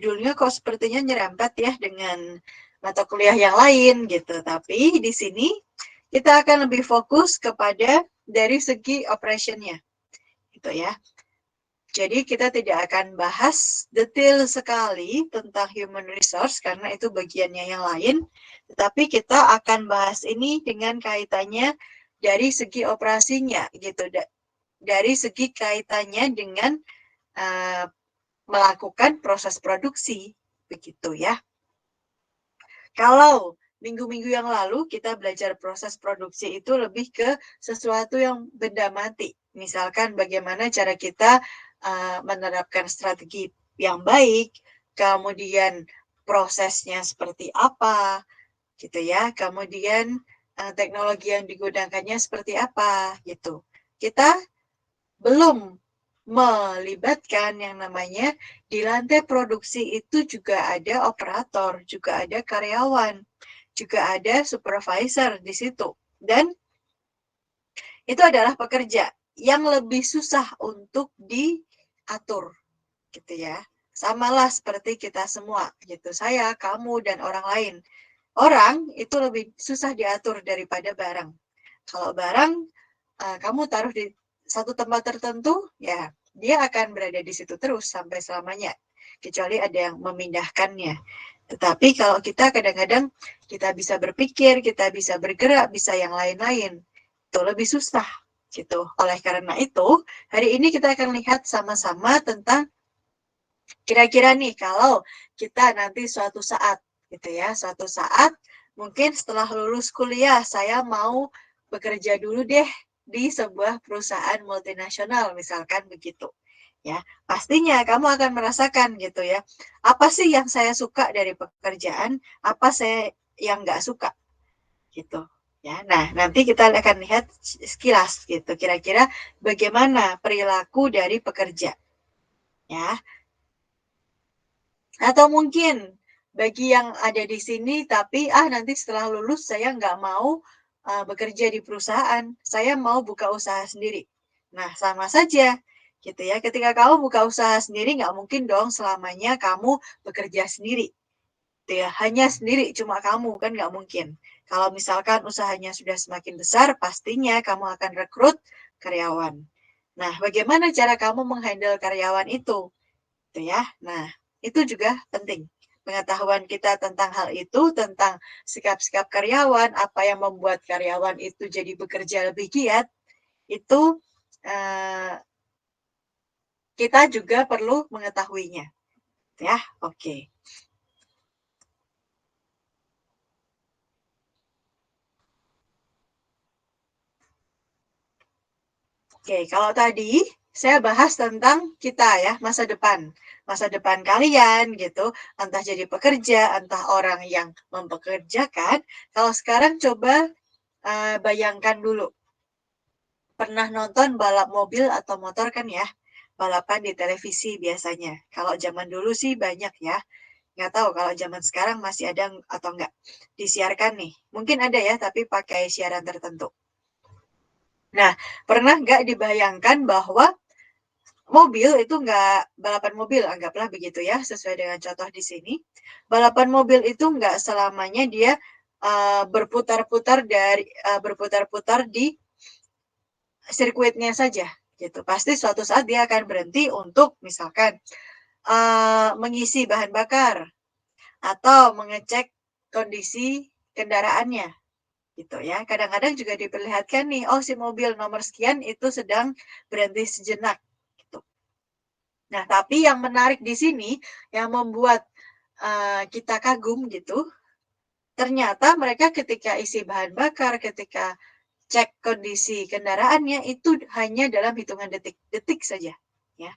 judulnya kok sepertinya nyerempet ya dengan mata kuliah yang lain gitu. Tapi di sini kita akan lebih fokus kepada dari segi operation-nya gitu ya. Jadi kita tidak akan bahas detail sekali tentang human resource karena itu bagiannya yang lain, tetapi kita akan bahas ini dengan kaitannya dari segi operasinya gitu, dari segi kaitannya dengan melakukan proses produksi begitu ya. Kalau minggu-minggu yang lalu kita belajar proses produksi itu lebih ke sesuatu yang benda mati. Misalkan bagaimana cara kita menerapkan strategi yang baik, kemudian prosesnya seperti apa, gitu ya. Kemudian teknologi yang digunakannya seperti apa, gitu. Kita belum melibatkan yang namanya di lantai produksi itu juga ada operator, juga ada karyawan, juga ada supervisor di situ. Dan itu adalah pekerja yang lebih susah untuk diatur, gitu ya. Samalah seperti kita semua, gitu. Saya, kamu, dan orang lain. Orang itu lebih susah diatur daripada barang. Kalau barang kamu taruh di satu tempat tertentu, ya dia akan berada di situ terus sampai selamanya, kecuali ada yang memindahkannya. Tetapi kalau kita kadang-kadang kita bisa berpikir, kita bisa bergerak, bisa yang lain-lain, itu lebih susah gitu. Oleh karena itu, hari ini kita akan lihat sama-sama tentang kira-kira nih kalau kita nanti suatu saat gitu ya, suatu saat mungkin setelah lulus kuliah saya mau bekerja dulu deh di sebuah perusahaan multinasional misalkan begitu. Ya, pastinya kamu akan merasakan gitu ya. Apa sih yang saya suka dari pekerjaan, apa saya yang nggak suka gitu. Ya, nah nanti kita akan lihat sekilas gitu. Kira-kira bagaimana perilaku dari pekerja. Ya, atau mungkin bagi yang ada di sini tapi nanti setelah lulus saya nggak mau bekerja di perusahaan, saya mau buka usaha sendiri. Nah, sama saja gitu ya. Ketika kamu buka usaha sendiri nggak mungkin dong selamanya kamu bekerja sendiri. Gitu ya. Hanya sendiri cuma kamu kan nggak mungkin. Kalau misalkan usahanya sudah semakin besar, pastinya kamu akan rekrut karyawan. Nah, bagaimana cara kamu menghandle karyawan itu? Gitu ya. Nah, itu juga penting. Pengetahuan kita tentang hal itu, tentang sikap-sikap karyawan, apa yang membuat karyawan itu jadi bekerja lebih giat, itu eh, kita juga perlu mengetahuinya. Ya, oke. Oke, kalau tadi saya bahas tentang kita ya, masa depan. Masa depan kalian gitu, entah jadi pekerja, entah orang yang mempekerjakan. Kalau sekarang coba bayangkan dulu, pernah nonton balap mobil atau motor kan ya? Balapan di televisi biasanya. Kalau zaman dulu sih banyak ya. Nggak tahu kalau zaman sekarang masih ada atau enggak. Disiarkan nih. Mungkin ada ya, tapi pakai siaran tertentu. Nah, pernah nggak dibayangkan bahwa mobil itu nggak, balapan mobil anggaplah begitu ya, sesuai dengan contoh di sini. Balapan mobil itu nggak selamanya dia berputar-putar di sirkuitnya saja gitu. Pasti suatu saat dia akan berhenti untuk misalkan mengisi bahan bakar atau mengecek kondisi kendaraannya gitu ya. Kadang-kadang juga diperlihatkan nih, oh si mobil nomor sekian itu sedang berhenti sejenak gitu. Nah, tapi yang menarik di sini yang membuat kita kagum gitu, ternyata mereka ketika isi bahan bakar, ketika cek kondisi kendaraannya itu hanya dalam hitungan detik saja, ya.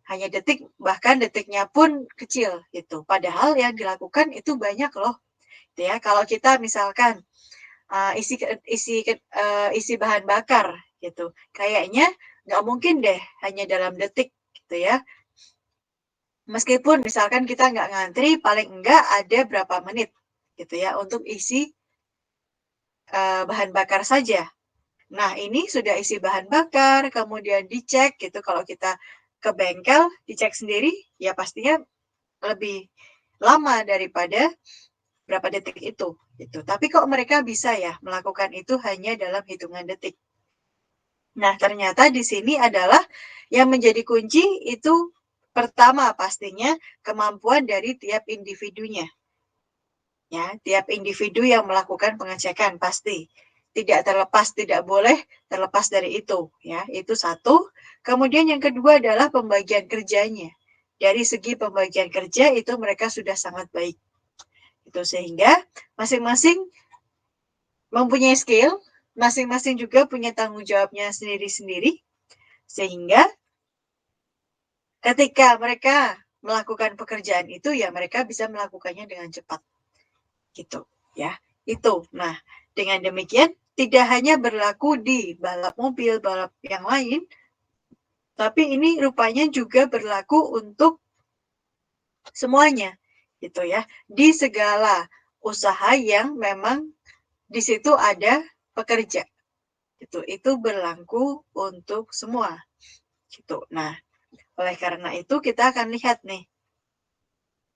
Hanya detik, bahkan detiknya pun kecil gitu. Padahal yang dilakukan itu banyak loh. Gitu ya. Kalau kita misalkan isi bahan bakar gitu, kayaknya nggak mungkin deh hanya dalam detik gitu ya. Meskipun misalkan kita nggak ngantri, paling enggak ada berapa menit gitu ya untuk isi bahan bakar saja. Nah, ini sudah isi bahan bakar, kemudian dicek gitu. Kalau kita ke bengkel, dicek sendiri, ya pastinya lebih lama daripada berapa detik itu gitu. Tapi kok mereka bisa ya melakukan itu hanya dalam hitungan detik. Nah, ternyata di sini adalah yang menjadi kunci itu pertama pastinya kemampuan dari tiap individunya. Ya, tiap individu yang melakukan pengecekan pasti tidak terlepas, tidak boleh terlepas dari itu, ya. Itu satu. Kemudian yang kedua adalah pembagian kerjanya. Dari segi pembagian kerja itu mereka sudah sangat baik. Itu sehingga masing-masing mempunyai skill, masing-masing juga punya tanggung jawabnya sendiri-sendiri, sehingga ketika mereka melakukan pekerjaan itu ya mereka bisa melakukannya dengan cepat. Gitu, ya. Itu. Nah, dengan demikian tidak hanya berlaku di balap mobil, balap yang lain, tapi ini rupanya juga berlaku untuk semuanya, gitu ya. Di segala usaha yang memang di situ ada pekerja. Itu berlaku untuk semua. Gitu. Nah, oleh karena itu kita akan lihat nih.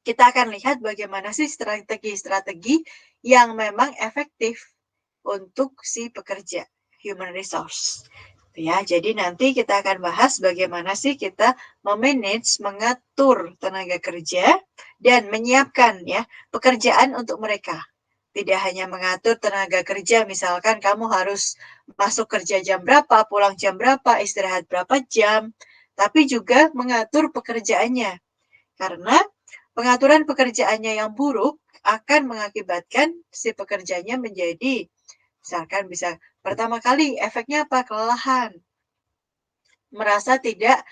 Kita akan lihat bagaimana sih strategi-strategi yang memang efektif untuk si pekerja, human resource. Ya, jadi nanti kita akan bahas bagaimana sih kita memanage, mengatur tenaga kerja dan menyiapkan ya pekerjaan untuk mereka. Tidak hanya mengatur tenaga kerja, misalkan kamu harus masuk kerja jam berapa, pulang jam berapa, istirahat berapa jam, tapi juga mengatur pekerjaannya. Karena pengaturan pekerjaannya yang buruk akan mengakibatkan si pekerjanya menjadi, misalkan bisa pertama kali efeknya apa? Kelelahan, merasa tidak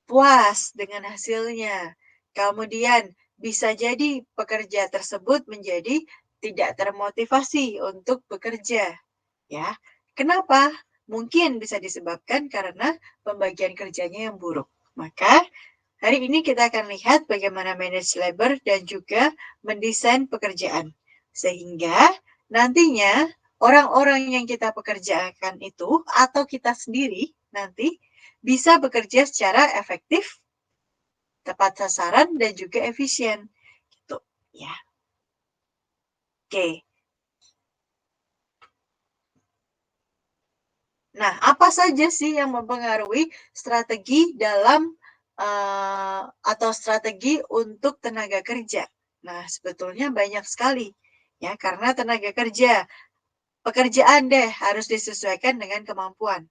puas dengan hasilnya. Kemudian bisa jadi pekerja tersebut menjadi tidak termotivasi untuk bekerja, ya. Kenapa? Mungkin bisa disebabkan karena pembagian kerjanya yang buruk. Maka hari ini kita akan lihat bagaimana manage labor dan juga mendesain pekerjaan. Sehingga nantinya orang-orang yang kita pekerjakan itu atau kita sendiri nanti bisa bekerja secara efektif, tepat sasaran dan juga efisien. Gitu ya. Oke. Nah, apa saja sih yang mempengaruhi strategi dalam atau strategi untuk tenaga kerja? Nah, sebetulnya banyak sekali ya, karena tenaga kerja, pekerjaan deh harus disesuaikan dengan kemampuan.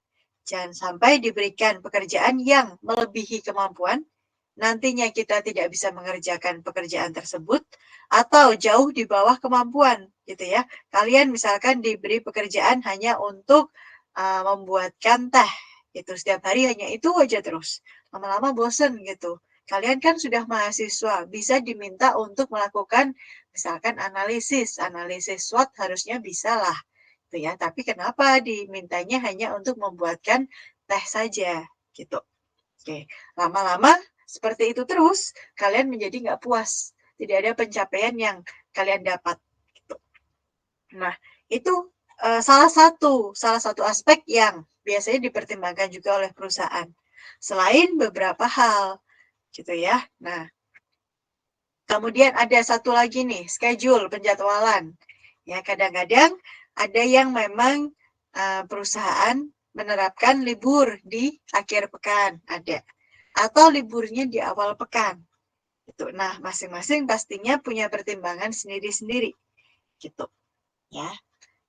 Jangan sampai diberikan pekerjaan yang melebihi kemampuan, nantinya kita tidak bisa mengerjakan pekerjaan tersebut atau jauh di bawah kemampuan, gitu ya. Kalian misalkan diberi pekerjaan hanya untuk membuatkan teh, itu setiap hari hanya itu aja terus. Lama-lama bosen gitu. Kalian kan sudah mahasiswa, bisa diminta untuk melakukan misalkan analisis, analisis SWOT harusnya bisa lah, gitu ya. Tapi kenapa dimintanya hanya untuk membuatkan teh saja, gitu. Oke, lama-lama seperti itu terus, kalian menjadi nggak puas. Tidak ada pencapaian yang kalian dapat. Gitu. Nah, itu salah satu aspek yang biasanya dipertimbangkan juga oleh perusahaan. Selain beberapa hal, gitu ya. Nah, kemudian ada satu lagi nih, schedule, penjadwalan. Ya, kadang-kadang ada yang memang perusahaan menerapkan libur di akhir pekan, ada. Atau liburnya di awal pekan. Gitu. Nah, masing-masing pastinya punya pertimbangan sendiri-sendiri. Gitu. Ya.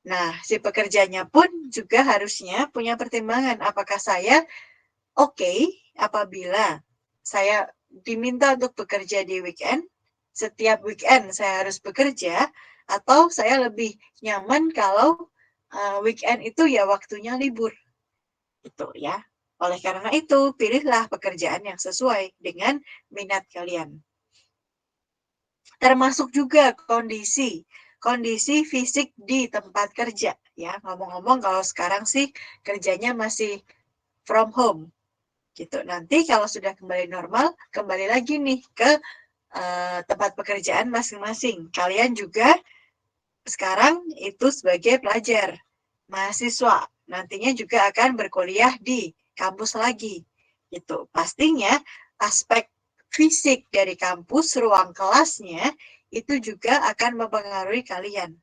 Nah, si pekerjanya pun juga harusnya punya pertimbangan. Apakah saya oke apabila saya diminta untuk bekerja di weekend, setiap weekend saya harus bekerja, atau saya lebih nyaman kalau weekend itu ya waktunya libur. Itu ya. Oleh karena itu, pilihlah pekerjaan yang sesuai dengan minat kalian. Termasuk juga kondisi fisik di tempat kerja ya. Ngomong-ngomong kalau sekarang sih kerjanya masih from home gitu. Nanti kalau sudah kembali normal, kembali lagi nih ke tempat pekerjaan masing-masing. Kalian juga sekarang itu sebagai pelajar, mahasiswa, nantinya juga akan berkuliah di kampus lagi gitu. Pastinya aspek fisik dari kampus, ruang kelasnya, itu juga akan mempengaruhi kalian.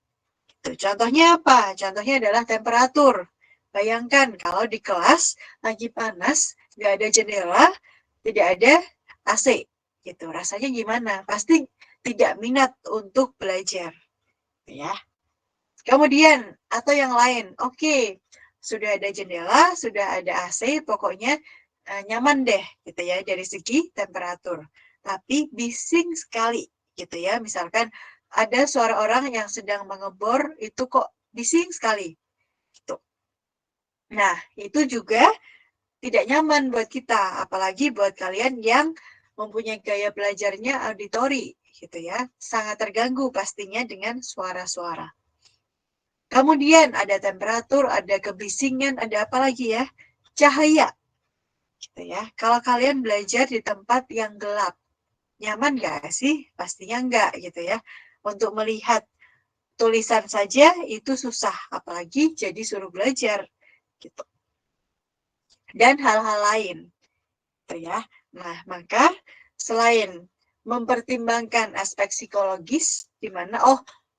Contohnya apa? Contohnya adalah temperatur. Bayangkan kalau di kelas lagi panas, nggak ada jendela, tidak ada AC. Gitu. Rasanya gimana? Pasti tidak minat untuk belajar. Ya. Kemudian, atau yang lain, oke, sudah ada jendela, sudah ada AC, pokoknya nyaman deh, gitu ya, dari segi temperatur. Tapi bising sekali, gitu ya. Misalkan ada suara orang yang sedang mengebor, itu kok bising sekali. Gitu. Nah, itu juga tidak nyaman buat kita, apalagi buat kalian yang mempunyai gaya belajarnya auditori, gitu ya. Sangat terganggu pastinya dengan suara-suara. Kemudian ada temperatur, ada kebisingan, ada apa lagi ya? Cahaya, gitu ya. Kalau kalian belajar di tempat yang gelap, nyaman nggak sih? Pastinya enggak, gitu ya. Untuk melihat tulisan saja itu susah, apalagi jadi suruh belajar, gitu. Dan hal-hal lain, gitu ya. Nah, maka selain mempertimbangkan aspek psikologis, di mana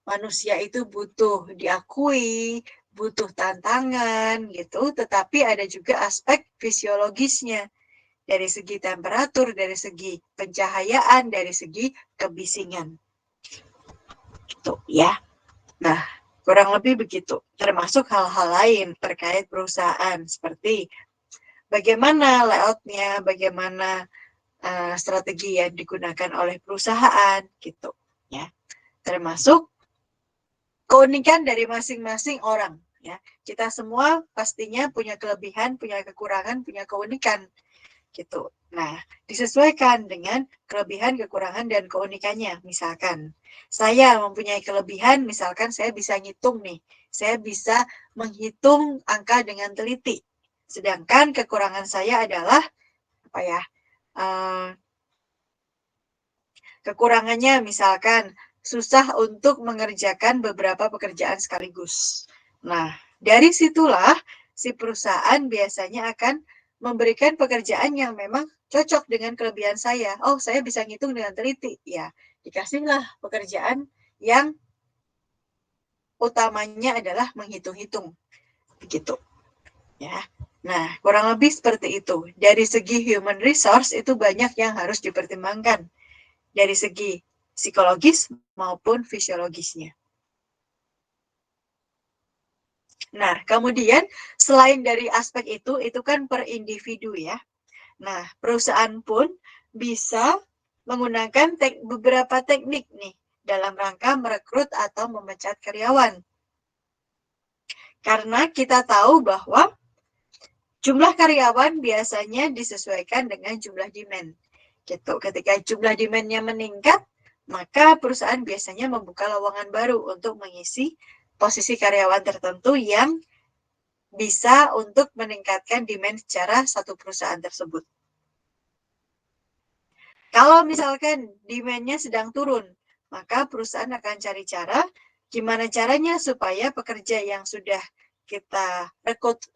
manusia itu butuh diakui, butuh tantangan gitu, tetapi ada juga aspek fisiologisnya dari segi temperatur, dari segi pencahayaan, dari segi kebisingan. Gitu ya. Nah, kurang lebih begitu. Termasuk hal-hal lain terkait perusahaan seperti bagaimana layoutnya, bagaimana strategi yang digunakan oleh perusahaan gitu ya. Termasuk keunikan dari masing-masing orang ya. Kita semua pastinya punya kelebihan, punya kekurangan, punya keunikan gitu. Nah, disesuaikan dengan kelebihan, kekurangan dan keunikannya. Misalkan saya mempunyai kelebihan, misalkan saya bisa ngitung nih. Saya bisa menghitung angka dengan teliti. Sedangkan kekurangan saya adalah apa ya? Kekurangannya misalkan susah untuk mengerjakan beberapa pekerjaan sekaligus. Nah, dari situlah si perusahaan biasanya akan memberikan pekerjaan yang memang cocok dengan kelebihan saya. Oh, saya bisa ngitung dengan teliti. Ya, dikasihlah pekerjaan yang utamanya adalah menghitung-hitung. Begitu. Ya. Nah, kurang lebih seperti itu. Dari segi human resource itu banyak yang harus dipertimbangkan. Dari segi psikologis maupun fisiologisnya. Nah, kemudian selain dari aspek itu kan per individu ya. Nah, perusahaan pun bisa menggunakan beberapa teknik nih dalam rangka merekrut atau memecat karyawan. Karena kita tahu bahwa jumlah karyawan biasanya disesuaikan dengan jumlah demand. Gitu. Ketika jumlah demand-nya meningkat, maka perusahaan biasanya membuka lowongan baru untuk mengisi posisi karyawan tertentu yang bisa untuk meningkatkan demand secara satu perusahaan tersebut. Kalau misalkan demand-nya sedang turun, maka perusahaan akan cari cara gimana caranya supaya pekerja yang sudah kita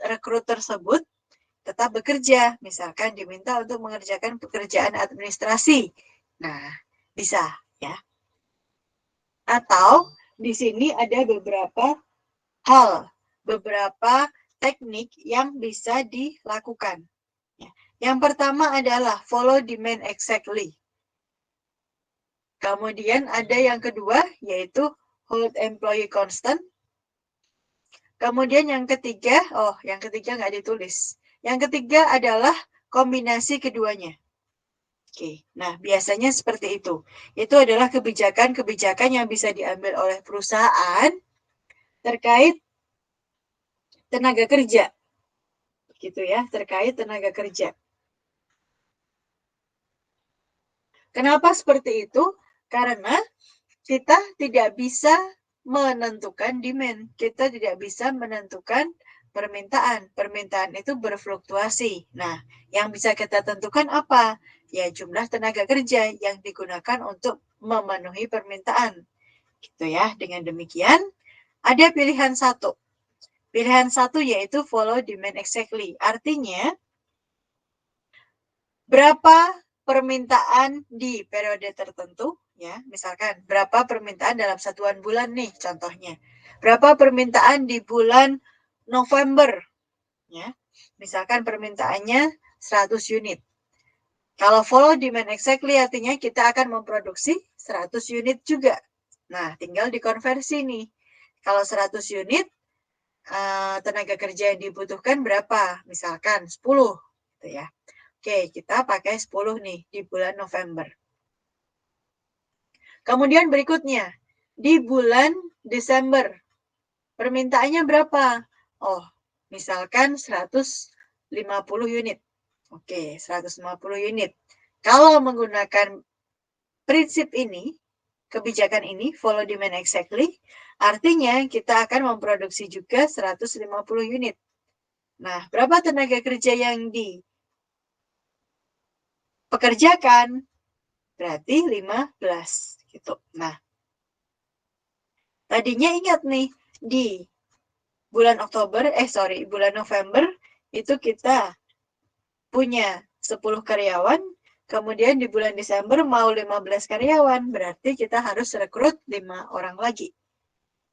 rekrut tersebut tetap bekerja. Misalkan diminta untuk mengerjakan pekerjaan administrasi. Nah, bisa ya. Atau di sini ada beberapa hal, beberapa teknik yang bisa dilakukan. Yang pertama adalah follow demand exactly. Kemudian ada yang kedua, yaitu hold employee constant. Kemudian yang ketiga, yang ketiga nggak ditulis. Yang ketiga adalah kombinasi keduanya. Oke, nah biasanya seperti itu. Itu adalah kebijakan-kebijakan yang bisa diambil oleh perusahaan terkait tenaga kerja. Gitu ya, terkait tenaga kerja. Kenapa seperti itu? Karena kita tidak bisa menentukan demand. Kita tidak bisa menentukan permintaan. Permintaan itu berfluktuasi. Nah, yang bisa kita tentukan apa? Ya, jumlah tenaga kerja yang digunakan untuk memenuhi permintaan. Gitu ya. Dengan demikian, ada pilihan satu. Pilihan satu yaitu follow demand exactly. Artinya, berapa permintaan di periode tertentu, ya, misalkan berapa permintaan dalam satuan bulan nih contohnya. Berapa permintaan di bulan November, ya. Misalkan permintaannya 100 unit. Kalau follow demand exactly artinya kita akan memproduksi 100 unit juga. Nah, tinggal dikonversi nih. Kalau 100 unit, tenaga kerja yang dibutuhkan berapa? Misalkan 10, gitu ya. Oke, kita pakai 10 nih di bulan November. Kemudian berikutnya, di bulan Desember, permintaannya berapa? Oh, misalkan 150 unit. Oke, 150 unit. Kalau menggunakan prinsip ini, kebijakan ini, follow demand exactly, artinya kita akan memproduksi juga 150 unit. Nah, berapa tenaga kerja yang dipekerjakan? Berarti 15 gitu. Nah, tadinya ingat nih, di bulan bulan November itu kita punya 10 karyawan, kemudian di bulan Desember mau 15 karyawan, berarti kita harus rekrut 5 orang lagi.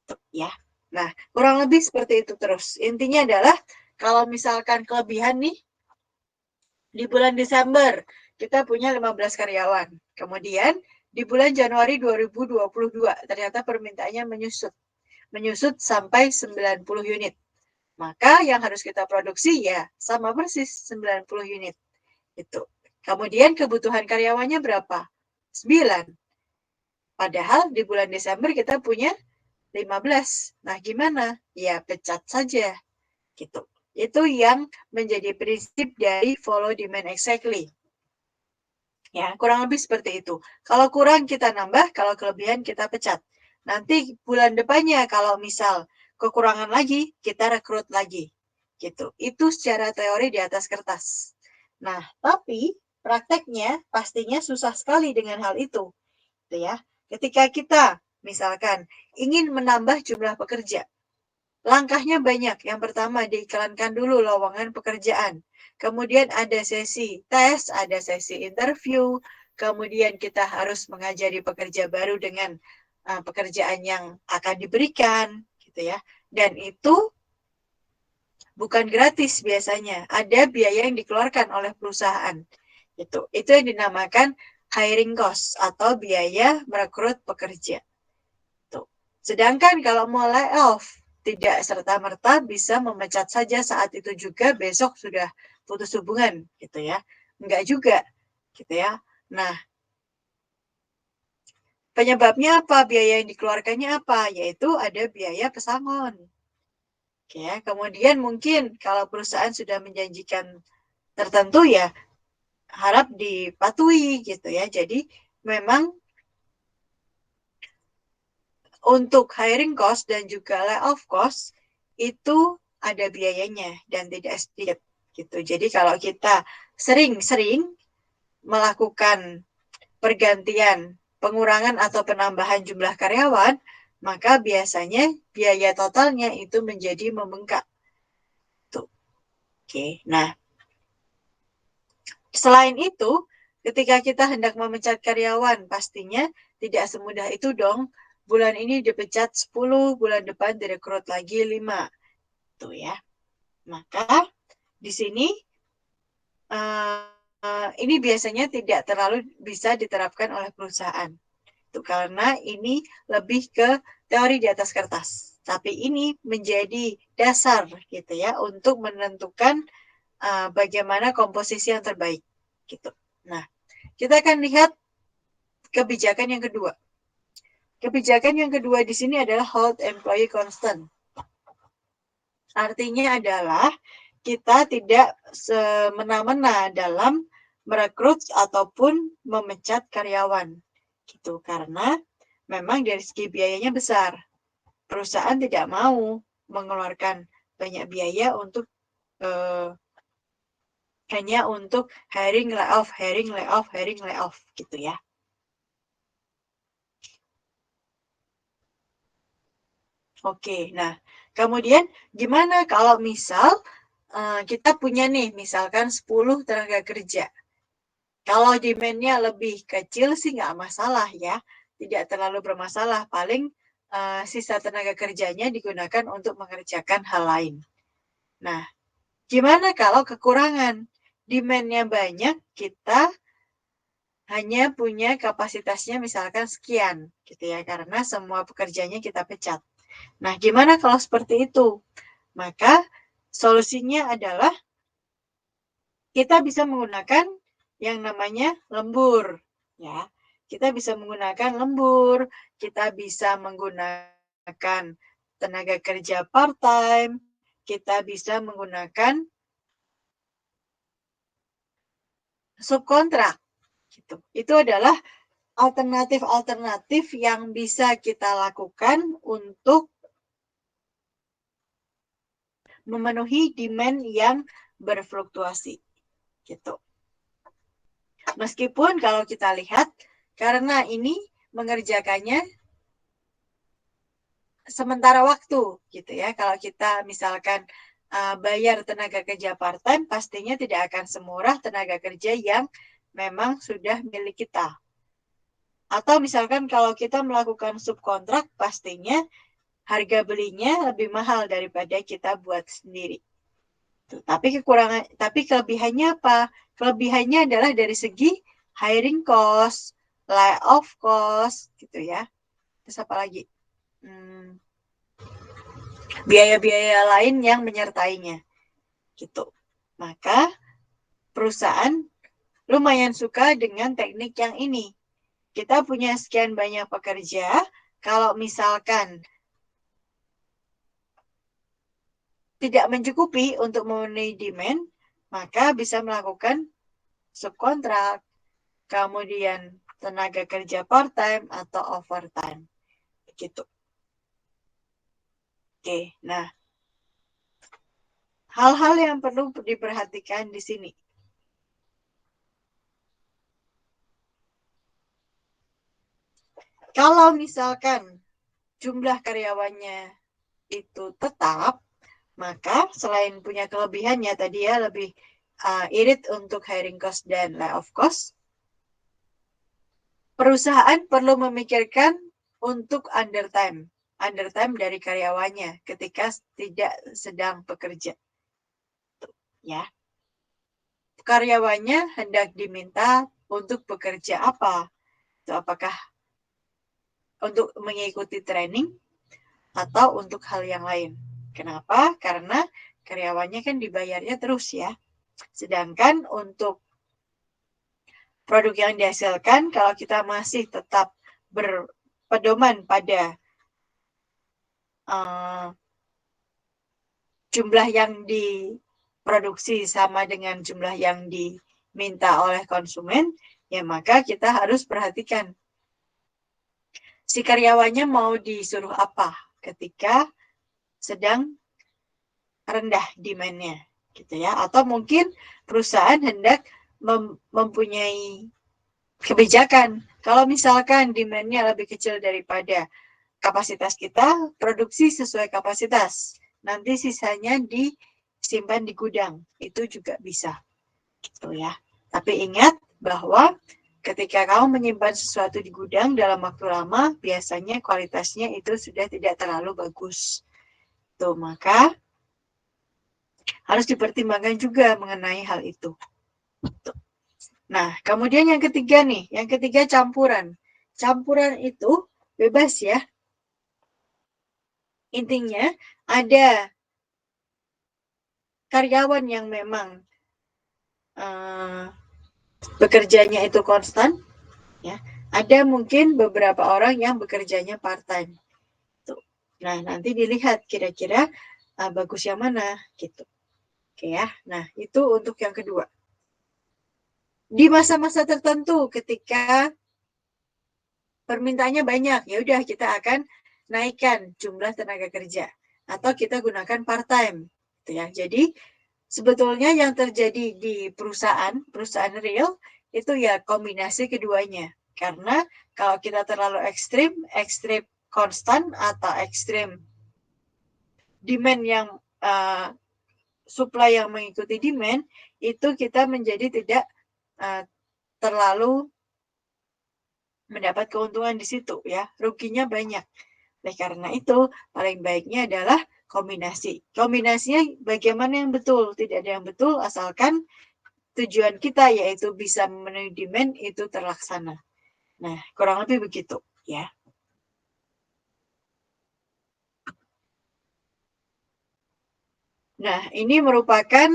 Tuh, ya. Nah, kurang lebih seperti itu terus. Intinya adalah kalau misalkan kelebihan nih, di bulan Desember kita punya 15 karyawan. Kemudian di bulan Januari 2022 ternyata permintaannya menyusut sampai 90 unit. Maka yang harus kita produksi ya sama persis 90 unit. Itu. Kemudian kebutuhan karyawannya berapa? 9. Padahal di bulan Desember kita punya 15. Nah, gimana? Ya pecat saja. Gitu. Itu yang menjadi prinsip dari follow demand exactly. Ya, kurang lebih seperti itu. Kalau kurang kita nambah, kalau kelebihan kita pecat. Nanti bulan depannya kalau misal kekurangan lagi, kita rekrut lagi. Gitu. Itu secara teori di atas kertas. Nah, tapi prakteknya pastinya susah sekali dengan hal itu. Gitu ya. Ketika kita misalkan ingin menambah jumlah pekerja, langkahnya banyak. Yang pertama, diiklankan dulu lowongan pekerjaan. Kemudian ada sesi tes, ada sesi interview. Kemudian kita harus mengajari pekerja baru dengan pekerjaan yang akan diberikan, gitu ya. Dan itu bukan gratis biasanya. Ada biaya yang dikeluarkan oleh perusahaan. Itu yang dinamakan hiring cost atau biaya merekrut pekerja. Tuh. Sedangkan kalau mau layoff, tidak serta-merta bisa memecat saja saat itu juga besok sudah putus hubungan gitu ya. Enggak juga gitu ya. Nah, penyebabnya apa? Biaya yang dikeluarkannya apa? Yaitu ada biaya pesangon. Oke ya. Kemudian mungkin kalau perusahaan sudah menjanjikan tertentu ya harap dipatuhi gitu ya. Jadi memang untuk hiring cost dan juga layoff cost itu ada biayanya dan tidak sedikit gitu. Jadi kalau kita sering-sering melakukan pergantian, pengurangan atau penambahan jumlah karyawan, maka biasanya biaya totalnya itu menjadi membengkak. Tuh. Oke. Nah, selain itu, ketika kita hendak memecat karyawan, pastinya tidak semudah itu dong. Bulan ini dipecat 10, bulan depan direkrut lagi 5. Tuh ya. Maka di sini ini biasanya tidak terlalu bisa diterapkan oleh perusahaan. Itu karena ini lebih ke teori di atas kertas. Tapi ini menjadi dasar gitu ya untuk menentukan bagaimana komposisi yang terbaik gitu. Nah, kita akan lihat kebijakan yang kedua. Kebijakan yang kedua di sini adalah hold employee constant. Artinya adalah kita tidak semena-mena dalam merekrut ataupun memecat karyawan. Gitu. Karena memang dari segi biayanya besar. Perusahaan tidak mau mengeluarkan banyak biaya untuk hanya untuk hiring layoff, hiring layoff, hiring layoff gitu ya. Oke, nah kemudian gimana kalau misal kita punya nih misalkan 10 tenaga kerja. Kalau demand-nya lebih kecil sih nggak masalah ya, tidak terlalu bermasalah. Paling sisa tenaga kerjanya digunakan untuk mengerjakan hal lain. Nah, gimana kalau kekurangan? Demand-nya banyak, kita hanya punya kapasitasnya misalkan sekian, gitu ya, karena semua pekerjanya kita pecat. Nah, gimana kalau seperti itu? Maka solusinya adalah kita bisa menggunakan yang namanya lembur, ya. Kita bisa menggunakan lembur, kita bisa menggunakan tenaga kerja part-time, kita bisa menggunakan subkontrak, gitu. Itu adalah alternatif-alternatif yang bisa kita lakukan untuk memenuhi demand yang berfluktuasi, gitu. Meskipun kalau kita lihat, karena ini mengerjakannya sementara waktu, gitu ya. Kalau kita misalkan bayar tenaga kerja part-time, pastinya tidak akan semurah tenaga kerja yang memang sudah milik kita. Atau misalkan kalau kita melakukan subkontrak, pastinya harga belinya lebih mahal daripada kita buat sendiri. Tapi kelebihannya apa? Kelebihannya adalah dari segi hiring cost, layoff cost, gitu ya. Terus apa lagi? Biaya-biaya lain yang menyertainya, gitu. Maka perusahaan lumayan suka dengan teknik yang ini. Kita punya sekian banyak pekerja, kalau misalkan tidak mencukupi untuk memenuhi demand, maka bisa melakukan subkontrak, kemudian tenaga kerja part-time atau overtime. Begitu. Oke, nah hal-hal yang perlu diperhatikan di sini. Kalau misalkan jumlah karyawannya itu tetap, maka selain punya kelebihannya tadi ya, lebih irit untuk hiring cost dan layoff cost, perusahaan perlu memikirkan untuk undertime dari karyawannya ketika tidak sedang bekerja, ya. Karyawannya hendak diminta untuk bekerja apa? Itu apakah untuk mengikuti training atau untuk hal yang lain? Kenapa? Karena karyawannya kan dibayarnya terus ya. Sedangkan untuk produk yang dihasilkan, kalau kita masih tetap berpedoman pada jumlah yang diproduksi sama dengan jumlah yang diminta oleh konsumen, ya maka kita harus perhatikan si karyawannya mau disuruh apa ketika sedang rendah demand-nya, gitu ya. Atau mungkin perusahaan hendak mempunyai kebijakan. Kalau misalkan demand-nya lebih kecil daripada kapasitas kita, produksi sesuai kapasitas. Nanti sisanya disimpan di gudang. Itu juga bisa, gitu ya. Tapi ingat bahwa ketika kamu menyimpan sesuatu di gudang dalam waktu lama, biasanya kualitasnya itu sudah tidak terlalu bagus. Tuh, maka harus dipertimbangkan juga mengenai hal itu. Tuh. Nah, kemudian yang ketiga nih, yang ketiga campuran. Campuran itu bebas ya. Intinya ada karyawan yang memang bekerjanya itu konstan, ya. Ada mungkin beberapa orang yang bekerjanya part-time. Tuh. Nah, nanti dilihat kira-kira bagus yang mana, gitu. Oke ya. Nah, itu untuk yang kedua. Di masa-masa tertentu ketika permintaannya banyak, ya udah kita akan naikkan jumlah tenaga kerja atau kita gunakan part-time, gitu ya. Jadi sebetulnya yang terjadi di perusahaan real itu ya kombinasi keduanya. Karena kalau kita terlalu ekstrim konstan atau ekstrim demand yang supply yang mengikuti demand, itu kita menjadi tidak terlalu mendapat keuntungan di situ ya, ruginya banyak. Oleh karena itu, paling baiknya adalah kombinasi. Kombinasinya bagaimana yang betul? Tidak ada yang betul asalkan tujuan kita yaitu bisa memenuhi demand itu terlaksana. Nah, kurang lebih begitu ya. Nah, ini merupakan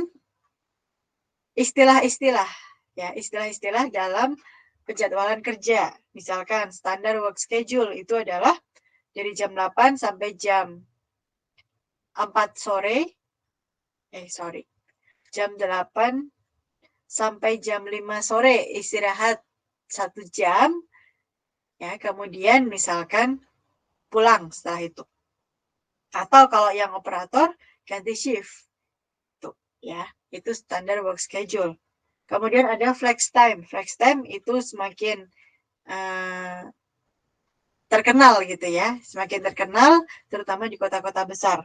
istilah-istilah ya, istilah-istilah dalam penjadwalan kerja. Misalkan standar work schedule itu adalah dari jam 8 sampai jam 4 sore. Jam 8 sampai jam 5 sore istirahat 1 jam ya, kemudian misalkan pulang setelah itu. Atau kalau yang operator ganti shift. Tuh, ya, itu standar work schedule. Kemudian ada flex time. Flex time itu semakin terkenal gitu ya, semakin terkenal terutama di kota-kota besar.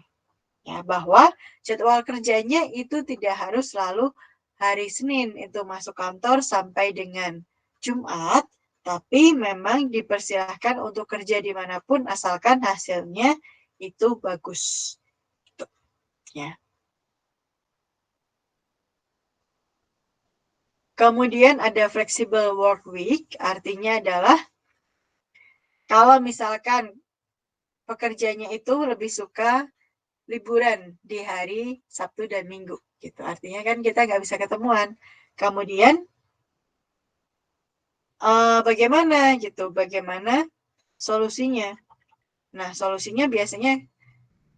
Ya, bahwa jadwal kerjanya itu tidak harus selalu hari Senin itu masuk kantor sampai dengan Jumat, tapi memang dipersilahkan untuk kerja dimanapun asalkan hasilnya itu bagus. Ya. Kemudian ada flexible work week, artinya adalah kalau misalkan pekerjanya itu lebih suka liburan di hari Sabtu dan Minggu, gitu. Artinya kan kita nggak bisa ketemuan. Kemudian bagaimana gitu? Bagaimana solusinya? Nah, solusinya biasanya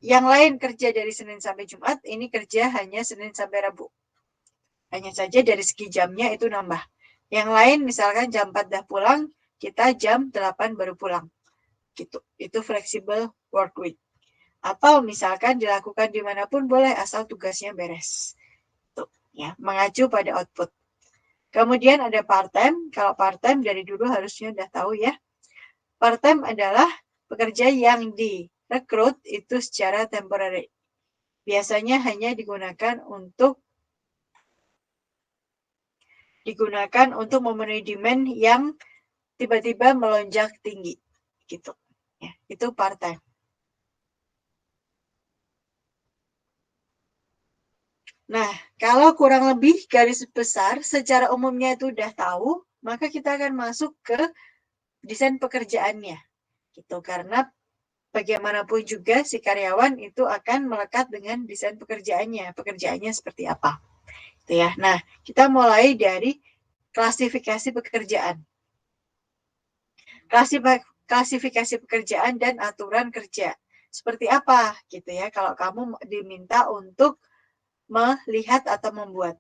yang lain kerja dari Senin sampai Jumat, ini kerja hanya Senin sampai Rabu. Hanya saja dari segi jamnya itu nambah. Yang lain misalkan jam 4 dah pulang, kita jam 8 baru pulang. Gitu. Itu flexible work week. Atau misalkan dilakukan dimanapun boleh asal tugasnya beres. Tuh, ya, mengacu pada output. Kemudian ada part-time. Kalau part-time dari dulu harusnya udah tahu ya. Part-time adalah pekerja yang direkrut itu secara temporary. Biasanya hanya digunakan untuk memenuhi demand yang tiba-tiba melonjak tinggi. Gitu. Ya, itu part-time. Nah, kalau kurang lebih garis besar secara umumnya itu udah tahu, maka kita akan masuk ke desain pekerjaannya. Gitu. Karena bagaimanapun juga si karyawan itu akan melekat dengan desain pekerjaannya seperti apa. Gitu ya. Nah, kita mulai dari klasifikasi pekerjaan. Klasifikasi pekerjaan dan aturan kerja. Seperti apa gitu ya kalau kamu diminta untuk melihat atau membuat.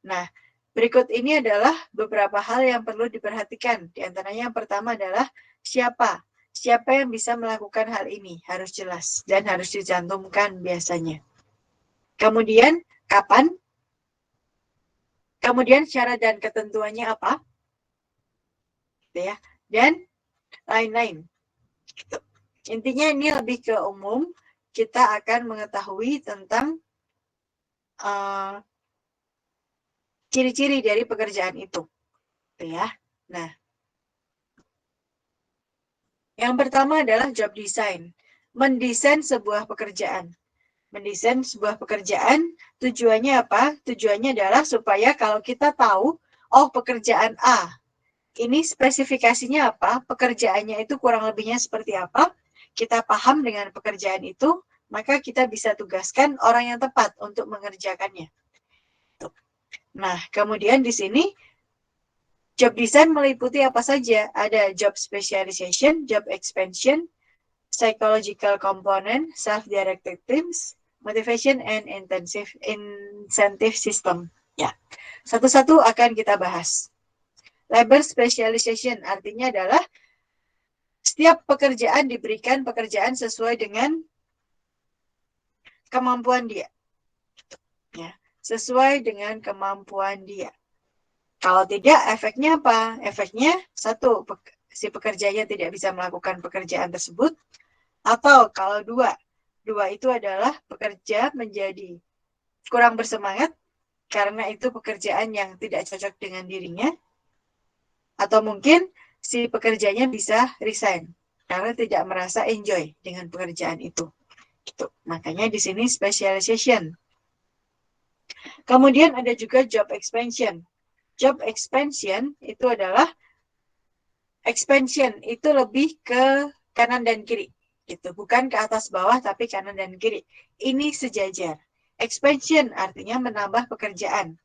Nah, berikut ini adalah beberapa hal yang perlu diperhatikan. Di antaranya yang pertama adalah siapa? Siapa yang bisa melakukan hal ini? Harus jelas dan harus dicantumkan biasanya. Kemudian, kapan? Kemudian syarat dan ketentuannya apa? Gitu ya. Dan lain-lain. Gitu. Intinya ini lebih ke umum. Kita akan mengetahui tentang ciri-ciri dari pekerjaan itu. Gitu ya. Nah, yang pertama adalah job design. Mendesain sebuah pekerjaan. Mendesain sebuah pekerjaan tujuannya apa? Tujuannya adalah supaya kalau kita tahu, oh pekerjaan A, ini spesifikasinya apa, pekerjaannya itu kurang lebihnya seperti apa, kita paham dengan pekerjaan itu, maka kita bisa tugaskan orang yang tepat untuk mengerjakannya. Nah, kemudian di sini job design meliputi apa saja? Ada job specialization, job expansion, psychological component, self-directed teams, motivation and incentive system. Ya, satu-satu akan kita bahas. Labor specialization artinya adalah setiap pekerjaan diberikan pekerjaan sesuai dengan kemampuan dia. Ya, sesuai dengan kemampuan dia. Kalau tidak, efeknya apa? Efeknya satu, si pekerjanya tidak bisa melakukan pekerjaan tersebut. Atau kalau dua itu adalah pekerja menjadi kurang bersemangat karena itu pekerjaan yang tidak cocok dengan dirinya. Atau mungkin si pekerjanya bisa resign karena tidak merasa enjoy dengan pekerjaan itu. Gitu. Makanya di sini specialization. Kemudian ada juga job expansion. Job expansion itu adalah expansion itu lebih ke kanan dan kiri. Gitu. Bukan ke atas bawah tapi kanan dan kiri. Ini sejajar. Expansion artinya menambah pekerjaan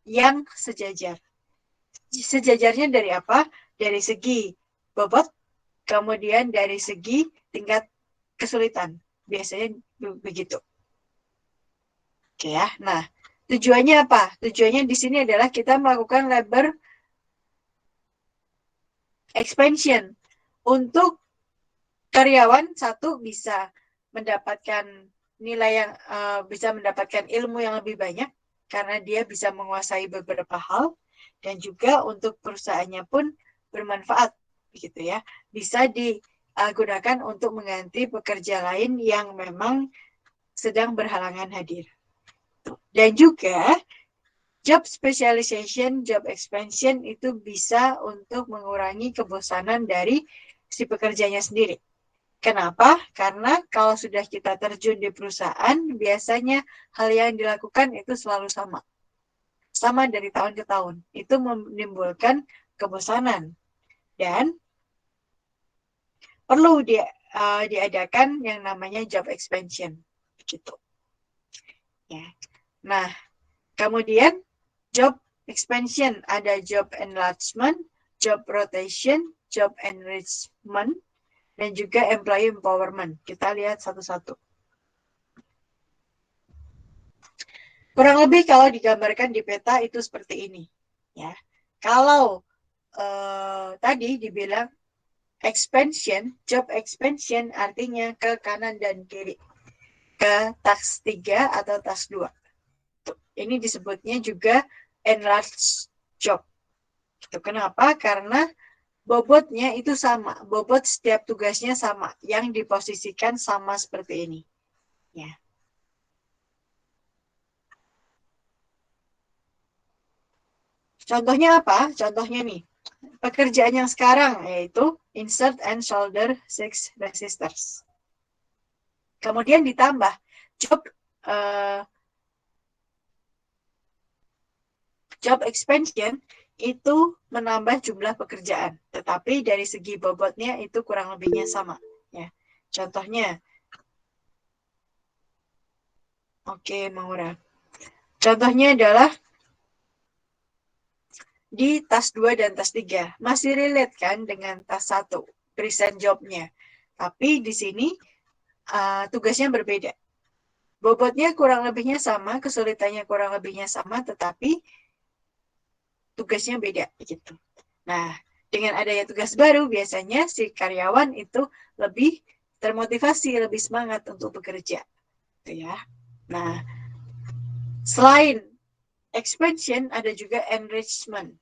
yang sejajar. Sejajarnya dari apa? Dari segi bobot, kemudian dari segi tingkat kesulitan. Biasanya begitu. Oke ya. Nah, tujuannya apa? Tujuannya di sini adalah kita melakukan labor expansion untuk karyawan satu bisa mendapatkan nilai yang bisa mendapatkan ilmu yang lebih banyak karena dia bisa menguasai beberapa hal dan juga untuk perusahaannya pun bermanfaat gitu ya. Bisa digunakan untuk mengganti pekerja lain yang memang sedang berhalangan hadir. Dan juga job specialization, job expansion itu bisa untuk mengurangi kebosanan dari si pekerjanya sendiri. Kenapa? Karena kalau sudah kita terjun di perusahaan, biasanya hal yang dilakukan itu selalu sama. Sama dari tahun ke tahun. Itu menimbulkan kebosanan. Dan perlu diadakan yang namanya job expansion. Gitu. Ya. Nah, kemudian job expansion, ada job enlargement, job rotation, job enrichment, dan juga employee empowerment. Kita lihat satu-satu. Kurang lebih kalau digambarkan di peta itu seperti ini. Ya, kalau tadi dibilang expansion, job expansion artinya ke kanan dan kiri, ke task 3 atau task 2. Ini disebutnya juga enlarged job. Gitu. Kenapa? Karena bobotnya itu sama, bobot setiap tugasnya sama, yang diposisikan sama seperti ini. Ya. Contohnya apa? Contohnya nih, pekerjaan yang sekarang yaitu insert and solder six resistors. Kemudian ditambah job job expansion itu menambah jumlah pekerjaan, tetapi dari segi bobotnya itu kurang lebihnya sama. Ya, contohnya, oke, Maura. Contohnya adalah di tas 2 dan tas 3. Masih relate kan dengan tas 1, present jobnya. Tapi di sini tugasnya berbeda. Bobotnya kurang lebihnya sama, kesulitannya kurang lebihnya sama, tetapi tugasnya beda gitu. Nah, dengan adanya tugas baru, biasanya si karyawan itu lebih termotivasi, lebih semangat untuk bekerja. Gitu ya. Nah, selain expansion, ada juga enrichment.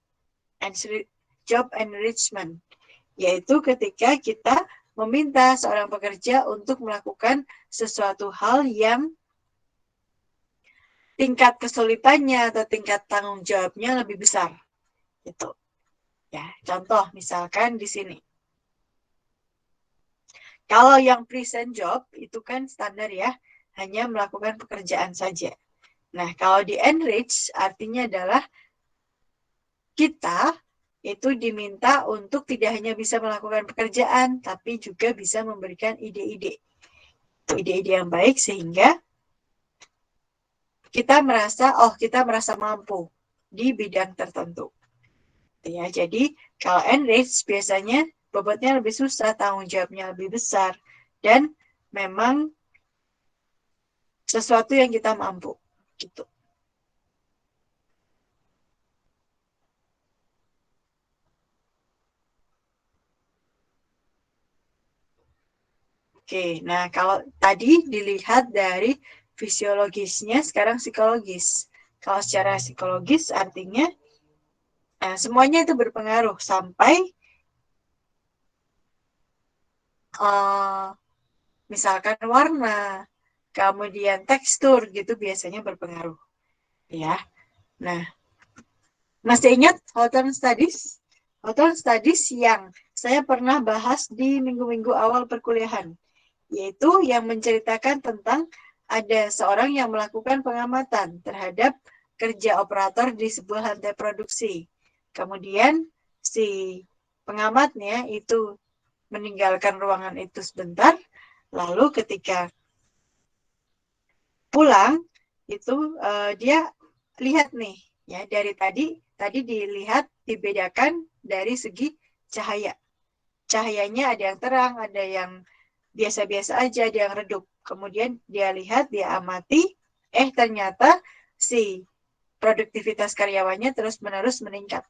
Job enrichment, yaitu ketika kita meminta seorang pekerja untuk melakukan sesuatu hal yang tingkat kesulitannya atau tingkat tanggung jawabnya lebih besar. Gitu. Ya, contoh misalkan di sini. Kalau yang present job itu kan standar ya, hanya melakukan pekerjaan saja. Nah, kalau di enrich artinya adalah kita itu diminta untuk tidak hanya bisa melakukan pekerjaan, tapi juga bisa memberikan ide-ide. Ide-ide yang baik sehingga kita merasa mampu di bidang tertentu. Ya, jadi kalau enrich biasanya bobotnya lebih susah, tanggung jawabnya lebih besar, dan memang sesuatu yang kita mampu. Gitu. Oke, nah kalau tadi dilihat dari fisiologisnya, sekarang psikologis. Kalau secara psikologis artinya semuanya itu berpengaruh sampai misalkan warna, kemudian tekstur gitu biasanya berpengaruh. Ya, nah masih ingat Hawthorne Studies? Outbound Studies yang saya pernah bahas di minggu-minggu awal perkuliahan, yaitu yang menceritakan tentang ada seorang yang melakukan pengamatan terhadap kerja operator di sebuah lantai produksi. Kemudian si pengamatnya itu meninggalkan ruangan itu sebentar, lalu ketika pulang itu dia lihat nih ya, dari tadi dilihat dibedakan dari segi cahaya. Cahayanya ada yang terang, ada yang biasa-biasa aja, ada yang redup. Kemudian dia lihat, dia amati, ternyata si produktivitas karyawannya terus-menerus meningkat.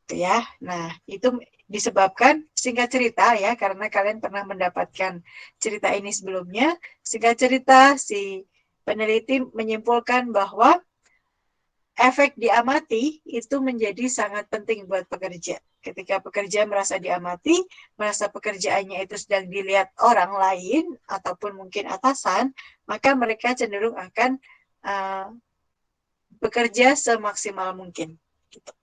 Ya, nah itu disebabkan, singkat cerita ya, karena kalian pernah mendapatkan cerita ini sebelumnya. Singkat cerita, si peneliti menyimpulkan bahwa efek diamati itu menjadi sangat penting buat pekerja. Ketika pekerja merasa diamati, merasa pekerjaannya itu sedang dilihat orang lain ataupun mungkin atasan, maka mereka cenderung akan uh, bekerja semaksimal mungkin. Gitu.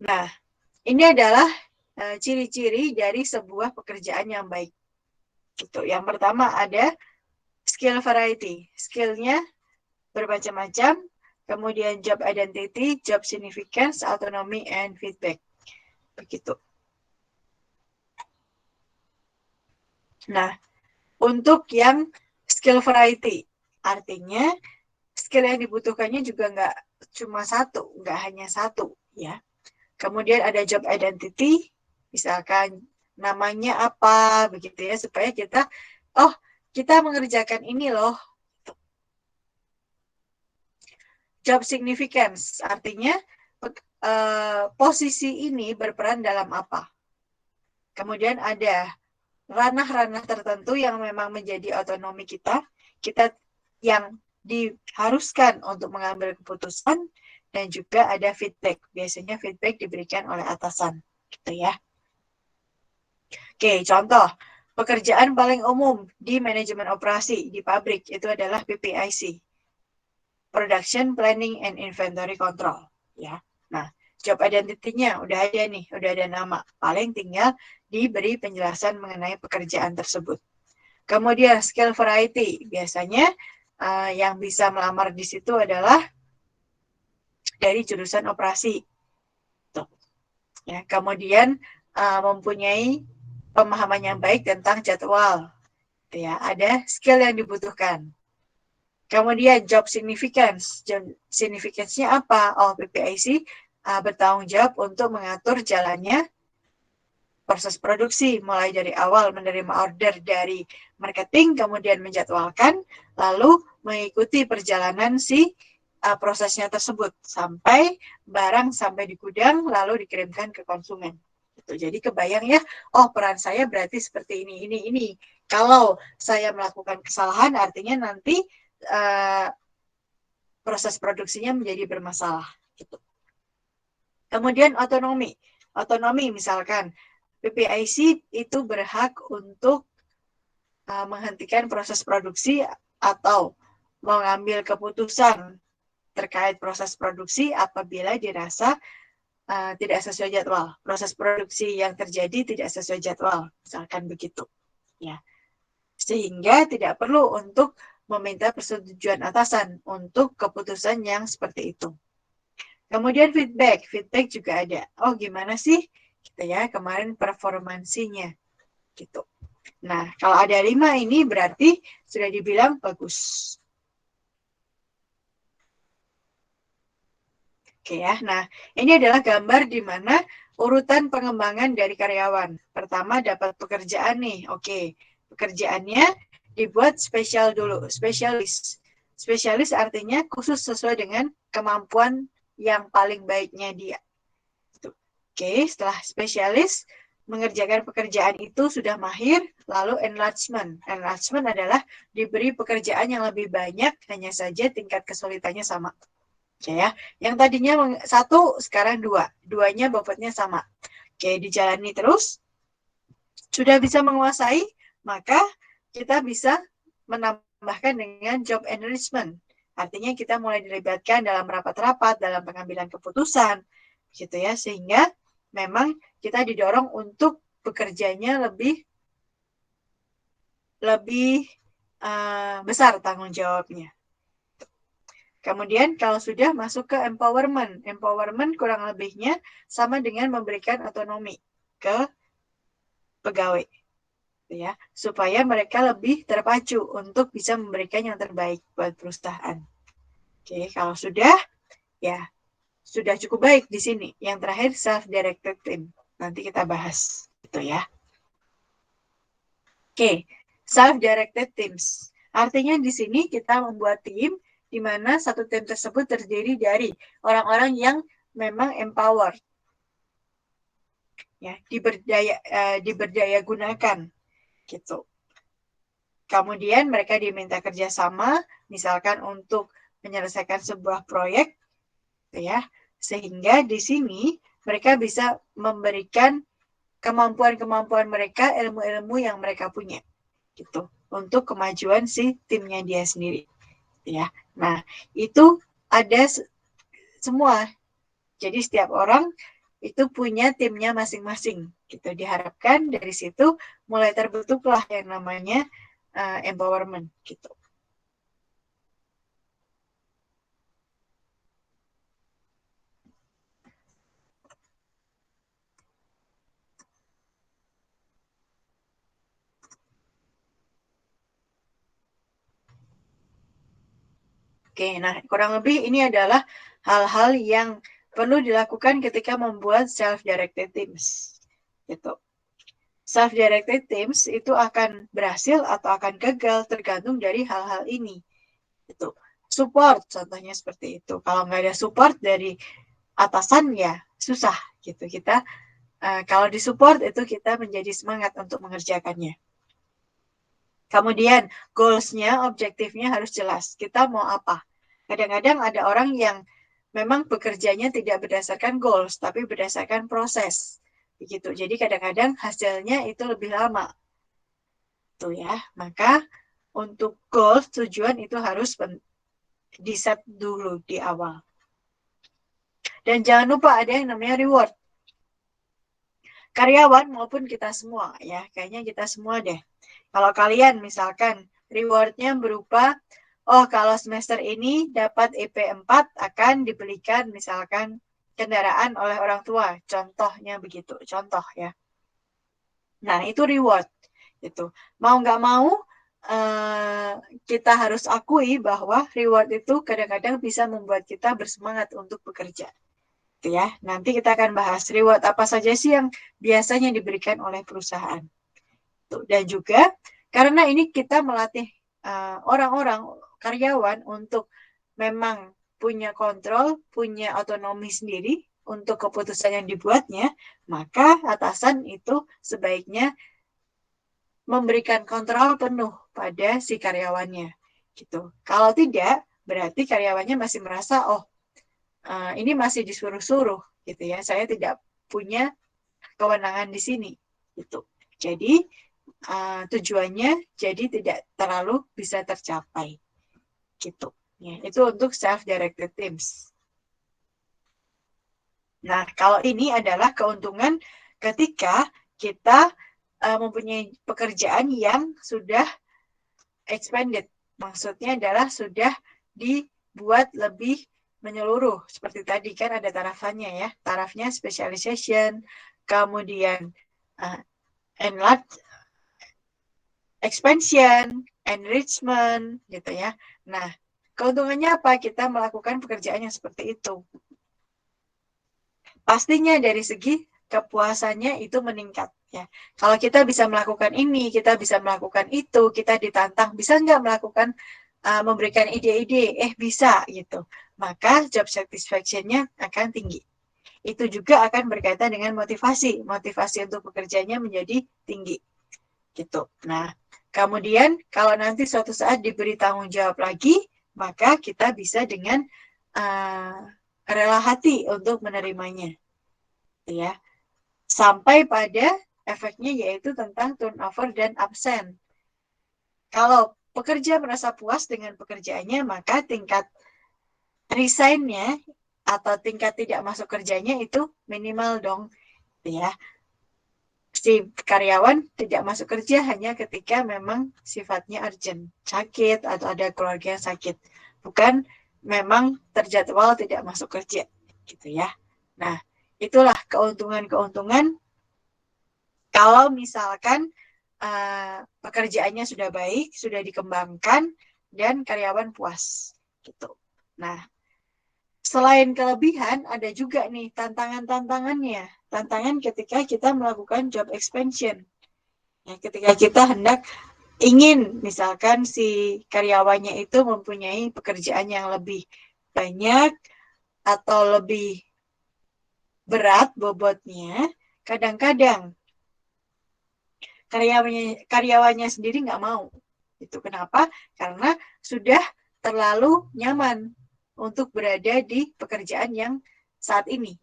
Nah, ini adalah ciri-ciri dari sebuah pekerjaan yang baik. Gitu. Yang pertama ada skill variety. Skillnya bermacam-macam. Kemudian job identity, job significance, autonomy, and feedback. Begitu. Nah, untuk yang skill variety, artinya skill yang dibutuhkannya juga nggak cuma satu, nggak hanya satu, ya. Kemudian ada job identity, misalkan namanya apa, begitu ya, supaya kita mengerjakan ini loh. Job significance, artinya posisi ini berperan dalam apa. Kemudian ada ranah-ranah tertentu yang memang menjadi otonomi kita yang diharuskan untuk mengambil keputusan, dan juga ada feedback. Biasanya feedback diberikan oleh atasan, gitu ya. Oke, contoh pekerjaan paling umum di manajemen operasi di pabrik itu adalah PPIC, Production Planning and Inventory Control, ya. Nah, job identity-nya udah ada nih, udah ada nama. Paling tinggal diberi penjelasan mengenai pekerjaan tersebut. Kemudian skill variety, biasanya yang bisa melamar di situ adalah dari jurusan operasi. Tuh. Ya, kemudian mempunyai pemahaman yang baik tentang jadwal. Ya, ada skill yang dibutuhkan. Kemudian job significance. Job significance-nya apa? PPIC bertanggung jawab untuk mengatur jalannya proses produksi, mulai dari awal menerima order dari marketing, kemudian menjadwalkan, lalu mengikuti perjalanan si prosesnya tersebut sampai barang sampai di gudang, lalu dikirimkan ke konsumen. Jadi kebayang ya, peran saya berarti seperti ini. Kalau saya melakukan kesalahan, artinya nanti proses produksinya menjadi bermasalah. Gitu. Kemudian otonomi misalkan PPIC itu berhak untuk menghentikan proses produksi atau mengambil keputusan terkait proses produksi apabila dirasa tidak sesuai jadwal. Proses produksi yang terjadi tidak sesuai jadwal, misalkan begitu. Ya. Sehingga tidak perlu untuk meminta persetujuan atasan untuk keputusan yang seperti itu. Kemudian feedback juga ada. Gimana sih gitu ya kemarin performansinya gitu. Nah, kalau ada 5 ini berarti sudah dibilang bagus. Oke ya. Nah, ini adalah gambar di mana urutan pengembangan dari karyawan. Pertama dapat pekerjaan nih. Oke. Pekerjaannya dibuat spesial dulu, spesialis. Spesialis artinya khusus sesuai dengan kemampuan yang paling baiknya dia. Oke, setelah spesialis mengerjakan pekerjaan itu sudah mahir, lalu enlargement. Enlargement adalah diberi pekerjaan yang lebih banyak, hanya saja tingkat kesulitannya sama. Oke ya, yang tadinya 1, sekarang 2. 2-nya bobotnya sama. Oke, dijalani terus. Sudah bisa menguasai, maka kita bisa menambah tambahkan dengan job enrichment. Artinya kita mulai dilibatkan dalam rapat-rapat, dalam pengambilan keputusan, gitu ya, sehingga memang kita didorong untuk bekerjanya lebih besar tanggung jawabnya. Kemudian kalau sudah masuk ke empowerment kurang lebihnya sama dengan memberikan otonomi ke pegawai, ya, supaya mereka lebih terpacu untuk bisa memberikan yang terbaik buat perusahaan. Oke, kalau sudah, ya sudah cukup baik di sini. Yang terakhir self-directed team. Nanti kita bahas, gitu ya. Oke, self-directed teams. Artinya di sini kita membuat tim di mana satu tim tersebut terdiri dari orang-orang yang memang empowered, ya, diberdaya gunakan, gitu. Kemudian mereka diminta kerjasama, misalkan untuk menyelesaikan sebuah proyek, ya, sehingga di sini mereka bisa memberikan kemampuan-kemampuan mereka, ilmu-ilmu yang mereka punya, gitu, untuk kemajuan si timnya dia sendiri, ya. Nah, itu ada semua. Jadi setiap orang itu punya timnya masing-masing, gitu. Diharapkan dari situ mulai terbentuklah yang namanya empowerment, gitu. Oke, nah kurang lebih ini adalah hal-hal yang perlu dilakukan ketika membuat self-directed teams, gitu. Self-directed teams itu akan berhasil atau akan gagal tergantung dari hal-hal ini, gitu. Support contohnya seperti itu. Kalau nggak ada support dari atasan ya susah, gitu. Kita kalau disupport itu kita menjadi semangat untuk mengerjakannya. Kemudian goals-nya, objektifnya harus jelas. Kita mau apa? Kadang-kadang ada orang yang memang bekerjanya tidak berdasarkan goals, tapi berdasarkan proses. Begitu. Jadi kadang-kadang hasilnya itu lebih lama. Tuh ya. Maka untuk goals, tujuan itu harus di-set dulu di awal. Dan jangan lupa ada yang namanya reward. Karyawan maupun kita semua ya, kayaknya kita semua deh. Kalau kalian misalkan rewardnya berupa, oh kalau semester ini dapat IP 4 akan dibelikan misalkan kendaraan oleh orang tua. Contohnya begitu, contoh ya. Nah itu reward. Gitu. Mau nggak mau, kita harus akui bahwa reward itu kadang-kadang bisa membuat kita bersemangat untuk bekerja. Ya, nanti kita akan bahas reward apa saja sih yang biasanya diberikan oleh perusahaan. Dan juga karena ini kita melatih orang-orang karyawan untuk memang punya kontrol, punya otonomi sendiri untuk keputusan yang dibuatnya, maka atasan itu sebaiknya memberikan kontrol penuh pada si karyawannya, gitu. Kalau tidak, berarti karyawannya masih merasa, oh ini masih disuruh-suruh, gitu ya. Saya tidak punya kewenangan di sini, gitu. Jadi tujuannya jadi tidak terlalu bisa tercapai, gitu. Ya, itu untuk self-directed teams. Nah, kalau ini adalah keuntungan ketika kita mempunyai pekerjaan yang sudah expanded. Maksudnya adalah sudah dibuat lebih menyeluruh. Seperti tadi kan ada tarafannya ya. Tarafnya specialization, kemudian enlarge, expansion, enrichment, gitu ya. Nah, keuntungannya apa? Kita melakukan pekerjaan yang seperti itu. Pastinya dari segi kepuasannya itu meningkat. Ya. Kalau kita bisa melakukan ini, kita bisa melakukan itu, kita ditantang, bisa nggak melakukan, memberikan ide-ide, bisa gitu. Maka job satisfaction-nya akan tinggi. Itu juga akan berkaitan dengan motivasi untuk bekerjanya menjadi tinggi. Gitu. Nah, kemudian kalau nanti suatu saat diberi tanggung jawab lagi, maka kita bisa dengan rela hati untuk menerimanya, ya. Sampai pada efeknya yaitu tentang turnover dan absen. Kalau pekerja merasa puas dengan pekerjaannya, maka tingkat resign-nya atau tingkat tidak masuk kerjanya itu minimal dong, ya. Si karyawan tidak masuk kerja hanya ketika memang sifatnya urgent, sakit atau ada keluarga yang sakit, bukan memang terjadwal tidak masuk kerja, gitu ya. Nah, itulah keuntungan-keuntungan kalau misalkan pekerjaannya sudah baik, sudah dikembangkan, dan karyawan puas, gitu. Nah, selain kelebihan, ada juga nih tantangan-tantangannya. Tantangan ketika kita melakukan job expansion. Ya, ketika kita hendak ingin, misalkan si karyawannya itu mempunyai pekerjaan yang lebih banyak atau lebih berat bobotnya, kadang-kadang karyawannya sendiri nggak mau. Itu kenapa? Karena sudah terlalu nyaman untuk berada di pekerjaan yang saat ini.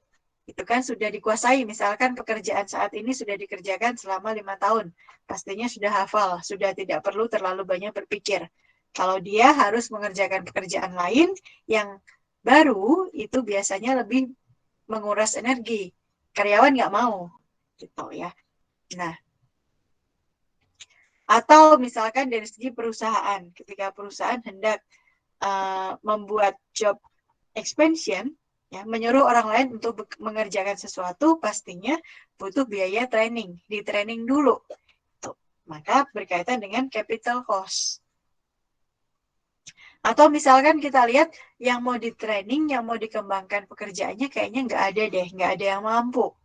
Itu kan sudah dikuasai, misalkan pekerjaan saat ini sudah dikerjakan selama 5 tahun. Pastinya sudah hafal, sudah tidak perlu terlalu banyak berpikir. Kalau dia harus mengerjakan pekerjaan lain yang baru, itu biasanya lebih menguras energi. Karyawan nggak mau, gitu ya. Nah, atau misalkan dari segi perusahaan, ketika perusahaan hendak membuat job expansion, ya, menyuruh orang lain untuk mengerjakan sesuatu, pastinya butuh biaya training, di training dulu. Tuh. Maka berkaitan dengan capital cost. Atau misalkan kita lihat yang mau di training, yang mau dikembangkan pekerjaannya kayaknya nggak ada deh, nggak ada yang mampu.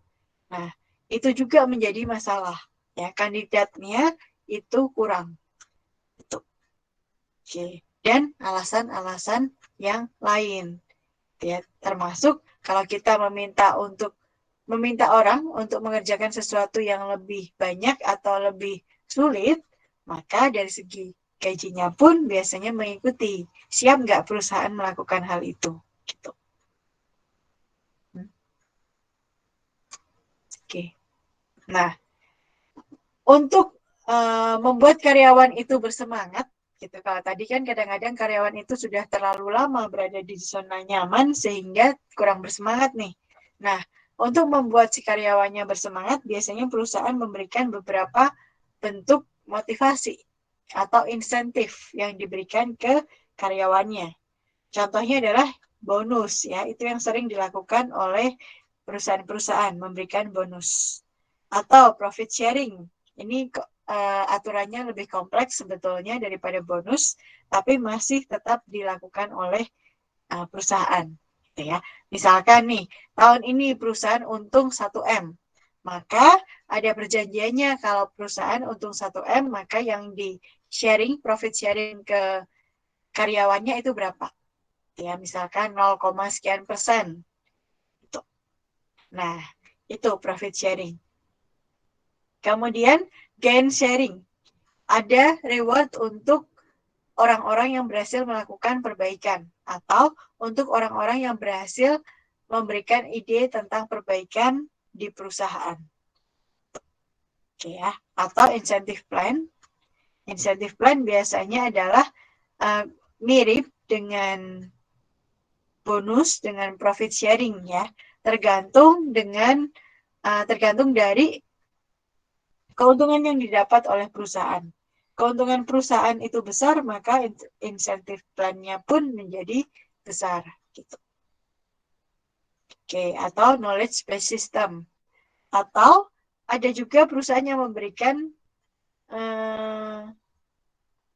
Nah, itu juga menjadi masalah. Ya, kandidatnya itu kurang. Itu. Oke. Dan alasan-alasan yang lain. Ya, termasuk kalau kita meminta orang untuk mengerjakan sesuatu yang lebih banyak atau lebih sulit, maka dari segi gajinya pun biasanya mengikuti. Siap nggak perusahaan melakukan hal itu? Gitu. Oke. Nah, untuk membuat karyawan itu bersemangat, gitu. Kalau tadi kan kadang-kadang karyawan itu sudah terlalu lama berada di zona nyaman sehingga kurang bersemangat nih. Nah, untuk membuat si karyawannya bersemangat, biasanya perusahaan memberikan beberapa bentuk motivasi atau insentif yang diberikan ke karyawannya. Contohnya adalah bonus, ya, itu yang sering dilakukan oleh perusahaan-perusahaan, memberikan bonus. Atau profit sharing. Ini aturannya lebih kompleks sebetulnya daripada bonus, tapi masih tetap dilakukan oleh perusahaan. Gitu ya. Misalkan nih, tahun ini perusahaan untung 1M, maka ada perjanjiannya kalau perusahaan untung 1M, maka yang di sharing, profit sharing ke karyawannya itu berapa? Ya, misalkan 0, sekian persen. Gitu. Nah, itu profit sharing. Kemudian gain sharing. Ada reward untuk orang-orang yang berhasil melakukan perbaikan atau untuk orang-orang yang berhasil memberikan ide tentang perbaikan di perusahaan. Oke ya. Atau incentive plan. Incentive plan biasanya adalah mirip dengan bonus, dengan profit sharing ya. Tergantung dari keuntungan yang didapat oleh perusahaan. Keuntungan perusahaan itu besar, maka insentif plan-nya pun menjadi besar. Gitu. Oke, atau knowledge based system. Atau ada juga perusahaan yang memberikan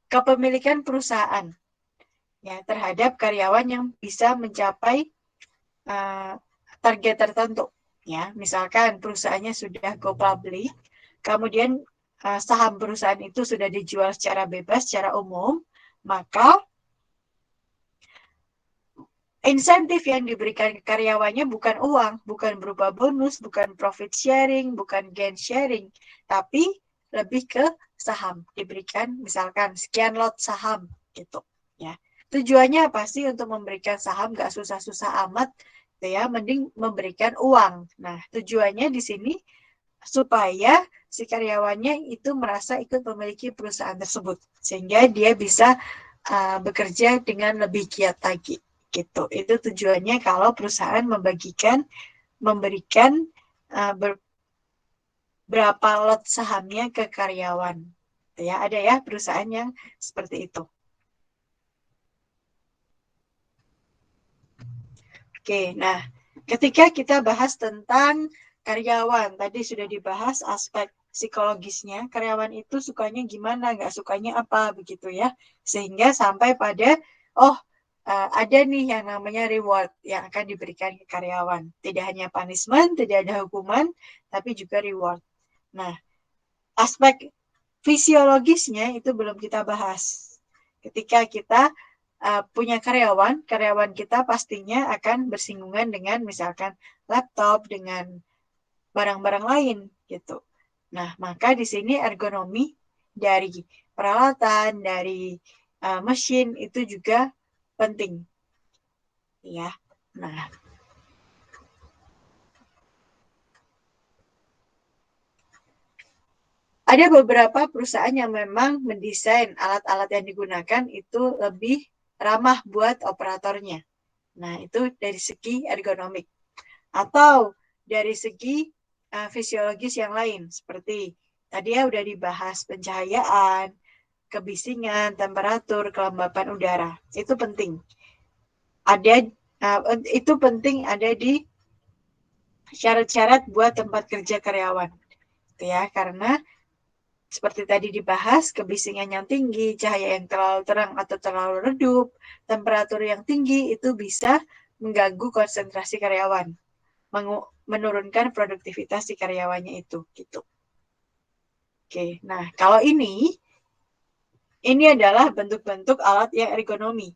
kepemilikan perusahaan ya terhadap karyawan yang bisa mencapai target tertentu. Ya, misalkan perusahaannya sudah go public, kemudian saham perusahaan itu sudah dijual secara bebas, secara umum, maka insentif yang diberikan ke karyawannya bukan uang, bukan berupa bonus, bukan profit sharing, bukan gain sharing, tapi lebih ke saham. Diberikan misalkan sekian lot saham gitu ya. Tujuannya apa sih untuk memberikan saham? Gak susah-susah amat ya, mending memberikan uang. Nah, tujuannya di sini supaya si karyawannya itu merasa ikut memiliki perusahaan tersebut, sehingga dia bisa bekerja dengan lebih giat lagi. Gitu. Itu tujuannya kalau perusahaan memberikan berapa lot sahamnya ke karyawan. Ya, ada ya perusahaan yang seperti itu. Oke, nah ketika kita bahas tentang karyawan, tadi sudah dibahas aspek psikologisnya, karyawan itu sukanya gimana, nggak sukanya apa, begitu ya. Sehingga sampai pada, oh ada nih yang namanya reward yang akan diberikan ke karyawan. Tidak hanya punishment, tidak ada hukuman, tapi juga reward. Nah, aspek fisiologisnya itu belum kita bahas. Ketika kita punya karyawan kita pastinya akan bersinggungan dengan misalkan laptop, dengan barang-barang lain gitu. Nah, maka di sini ergonomi dari peralatan, dari mesin itu juga penting, ya. Nah, ada beberapa perusahaan yang memang mendesain alat-alat yang digunakan itu lebih ramah buat operatornya. Nah, itu dari segi ergonomik. Atau dari segi fisiologis yang lain, seperti tadi ya udah dibahas pencahayaan, kebisingan, temperatur, kelembapan udara. Itu penting. Itu penting ada di syarat-syarat buat tempat kerja karyawan. Ya, karena seperti tadi dibahas, kebisingan yang tinggi, cahaya yang terlalu terang atau terlalu redup, temperatur yang tinggi itu bisa mengganggu konsentrasi karyawan, menurunkan produktivitas si karyawannya itu, gitu. Oke, nah kalau ini adalah bentuk-bentuk alat yang ergonomi.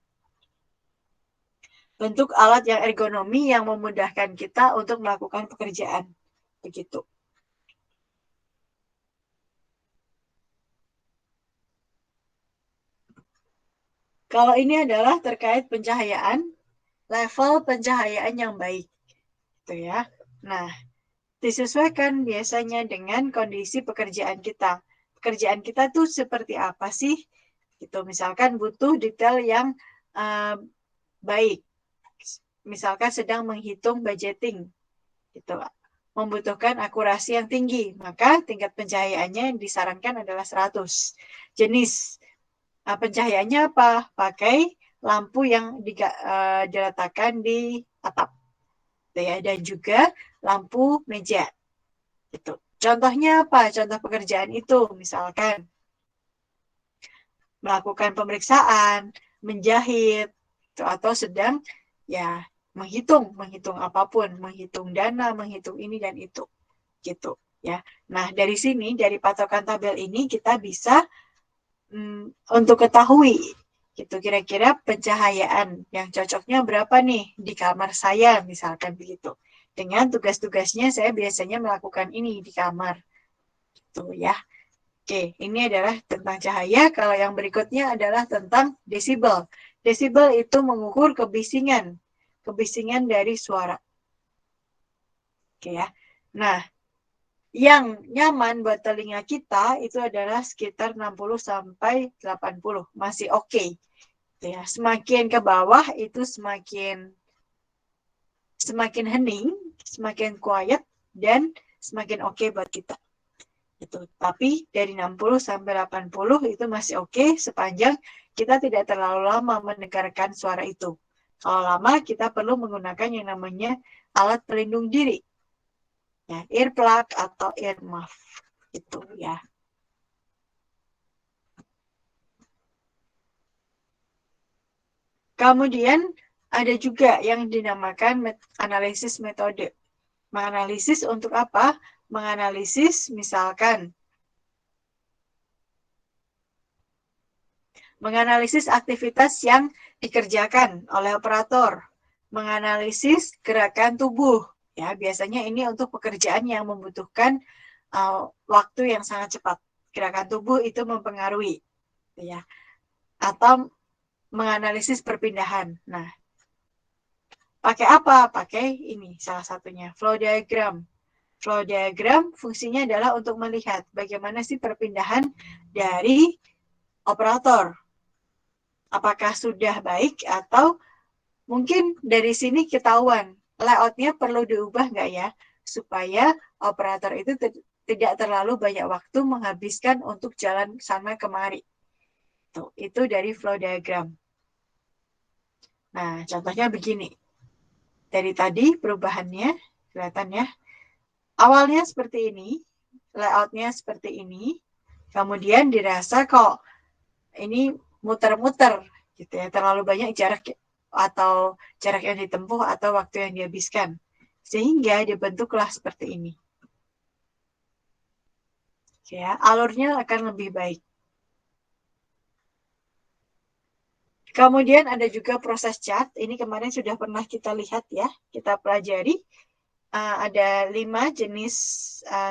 Bentuk alat yang ergonomi yang memudahkan kita untuk melakukan pekerjaan, begitu. Kalau ini adalah terkait pencahayaan, level pencahayaan yang baik, gitu ya. Nah, disesuaikan biasanya dengan kondisi pekerjaan kita. Pekerjaan kita tuh seperti apa sih? Gitu, misalkan butuh detail yang uh, baik. Misalkan sedang menghitung budgeting, gitu. Membutuhkan akurasi yang tinggi, maka tingkat pencahayaannya yang disarankan adalah 100. Jenis pencahayaannya apa? Pakai lampu yang diletakkan di atap, ya, dan juga lampu meja. Gitu. Contohnya apa? Contoh pekerjaan itu misalkan melakukan pemeriksaan, menjahit, atau sedang ya menghitung apapun, menghitung dana, menghitung ini dan itu, gitu ya. Nah, dari sini, dari patokan tabel ini kita bisa untuk ketahui gitu kira-kira pencahayaan yang cocoknya berapa nih di kamar saya, misalkan begitu. Dengan tugas-tugasnya saya biasanya melakukan ini di kamar, gitu ya. Oke, ini adalah tentang cahaya. Kalau yang berikutnya adalah tentang desibel. Desibel itu mengukur kebisingan, kebisingan dari suara. Oke ya. Nah, yang nyaman buat telinga kita itu adalah sekitar 60 sampai 80. Masih oke. Ya, semakin ke bawah itu semakin hening, semakin quiet, dan semakin oke buat kita. Itu. Tapi dari 60 sampai 80 itu masih oke sepanjang kita tidak terlalu lama mendengarkan suara itu. Kalau lama kita perlu menggunakan yang namanya alat pelindung diri. Ya, earplug atau ear muff. Itu ya. Kemudian ada juga yang dinamakan analisis metode. Menganalisis untuk apa? Menganalisis misalkan menganalisis aktivitas yang dikerjakan oleh operator, menganalisis gerakan tubuh. Ya, biasanya ini untuk pekerjaan yang membutuhkan waktu yang sangat cepat. Gerakan tubuh itu mempengaruhi, ya. Atau menganalisis perpindahan. Nah, pakai apa? Pakai ini salah satunya flow diagram. Flow diagram fungsinya adalah untuk melihat bagaimana sih perpindahan dari operator. Apakah sudah baik atau mungkin dari sini ketahuan layoutnya perlu diubah nggak ya, supaya operator itu tidak terlalu banyak waktu menghabiskan untuk jalan sana kemari. Tuh, itu dari flow diagram. Nah, contohnya begini. Dari tadi perubahannya, kelihatan ya. Awalnya seperti ini, layoutnya seperti ini, kemudian dirasa kok ini muter-muter gitu ya, terlalu banyak jarak atau jarak yang ditempuh atau waktu yang dihabiskan, sehingga dibentuklah seperti ini. Ya, alurnya akan lebih baik. Kemudian ada juga proses chart. Ini kemarin sudah pernah kita lihat ya, kita pelajari. Ada 5 jenis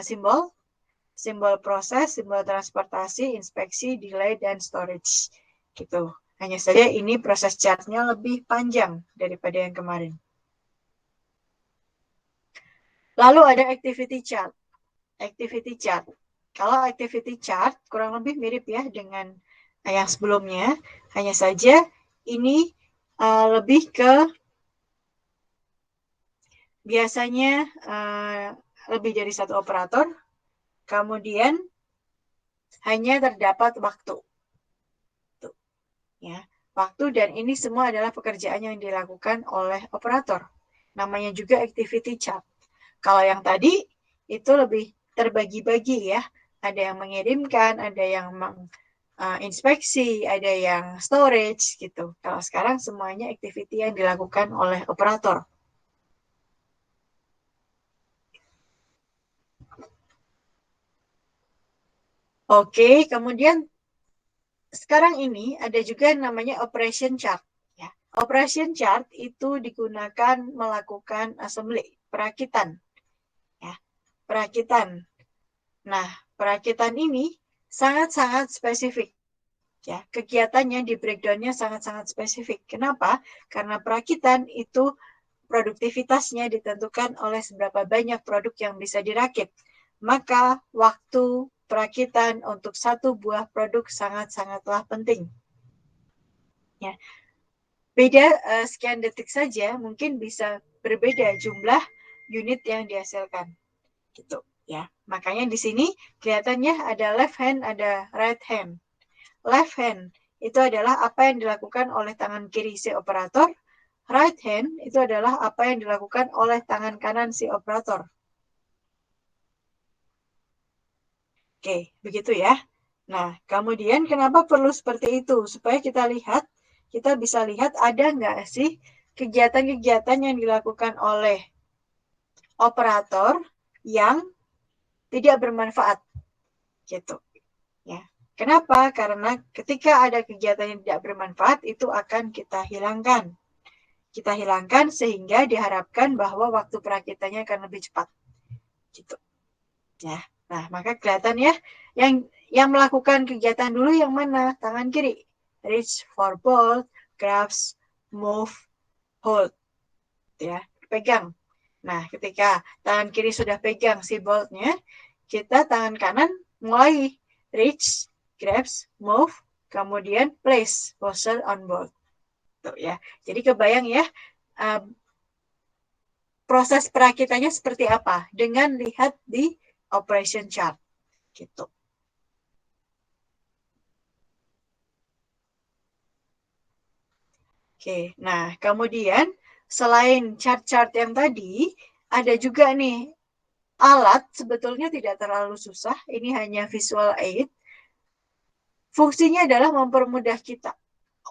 simbol. Simbol proses, simbol transportasi, inspeksi, delay, dan storage. Gitu. Hanya saja ini proses chartnya lebih panjang daripada yang kemarin. Lalu ada activity chart. Activity chart. Kalau activity chart kurang lebih mirip ya dengan yang sebelumnya. Hanya saja ini lebih ke biasanya lebih dari satu operator. Kemudian hanya terdapat waktu. Tuh, ya. Waktu dan ini semua adalah pekerjaan yang dilakukan oleh operator. Namanya juga activity chart. Kalau yang tadi itu lebih terbagi-bagi ya. Ada yang mengirimkan, ada yang inspeksi, ada yang storage gitu. Kalau sekarang semuanya activity yang dilakukan oleh operator. Oke, kemudian sekarang ini ada juga yang namanya operation chart. Ya. Operation chart itu digunakan melakukan assembly, perakitan. Ya, perakitan. Nah, perakitan ini sangat-sangat spesifik. Ya, kegiatannya di breakdown-nya sangat-sangat spesifik. Kenapa? Karena perakitan itu produktivitasnya ditentukan oleh seberapa banyak produk yang bisa dirakit. Maka waktu perakitan untuk satu buah produk sangat-sangatlah penting. Ya, beda sekian detik saja mungkin bisa berbeda jumlah unit yang dihasilkan. Gitu ya. Makanya di sini kelihatannya ada left hand, ada right hand. Left hand itu adalah apa yang dilakukan oleh tangan kiri si operator. Right hand itu adalah apa yang dilakukan oleh tangan kanan si operator. Oke, begitu ya. Nah, kemudian kenapa perlu seperti itu? Supaya kita bisa lihat ada nggak sih kegiatan-kegiatan yang dilakukan oleh operator yang tidak bermanfaat. Gitu. Ya. Kenapa? Karena ketika ada kegiatan yang tidak bermanfaat, itu akan kita hilangkan. Kita hilangkan sehingga diharapkan bahwa waktu perakitannya akan lebih cepat. Gitu. Ya. Nah, maka kelihatan ya, yang melakukan kegiatan dulu yang mana? Tangan kiri. Reach for bolt, grasp, move, hold. Ya, pegang. Nah, ketika tangan kiri sudah pegang si boltnya, kita tangan kanan mulai reach, grasp, move, kemudian place, posture on bolt. Tuh ya. Jadi kebayang ya, proses perakitannya seperti apa dengan lihat di operation chart gitu. Oke, nah kemudian selain chart-chart yang tadi, ada juga nih alat sebetulnya tidak terlalu susah, ini hanya visual aid. Fungsinya adalah mempermudah kita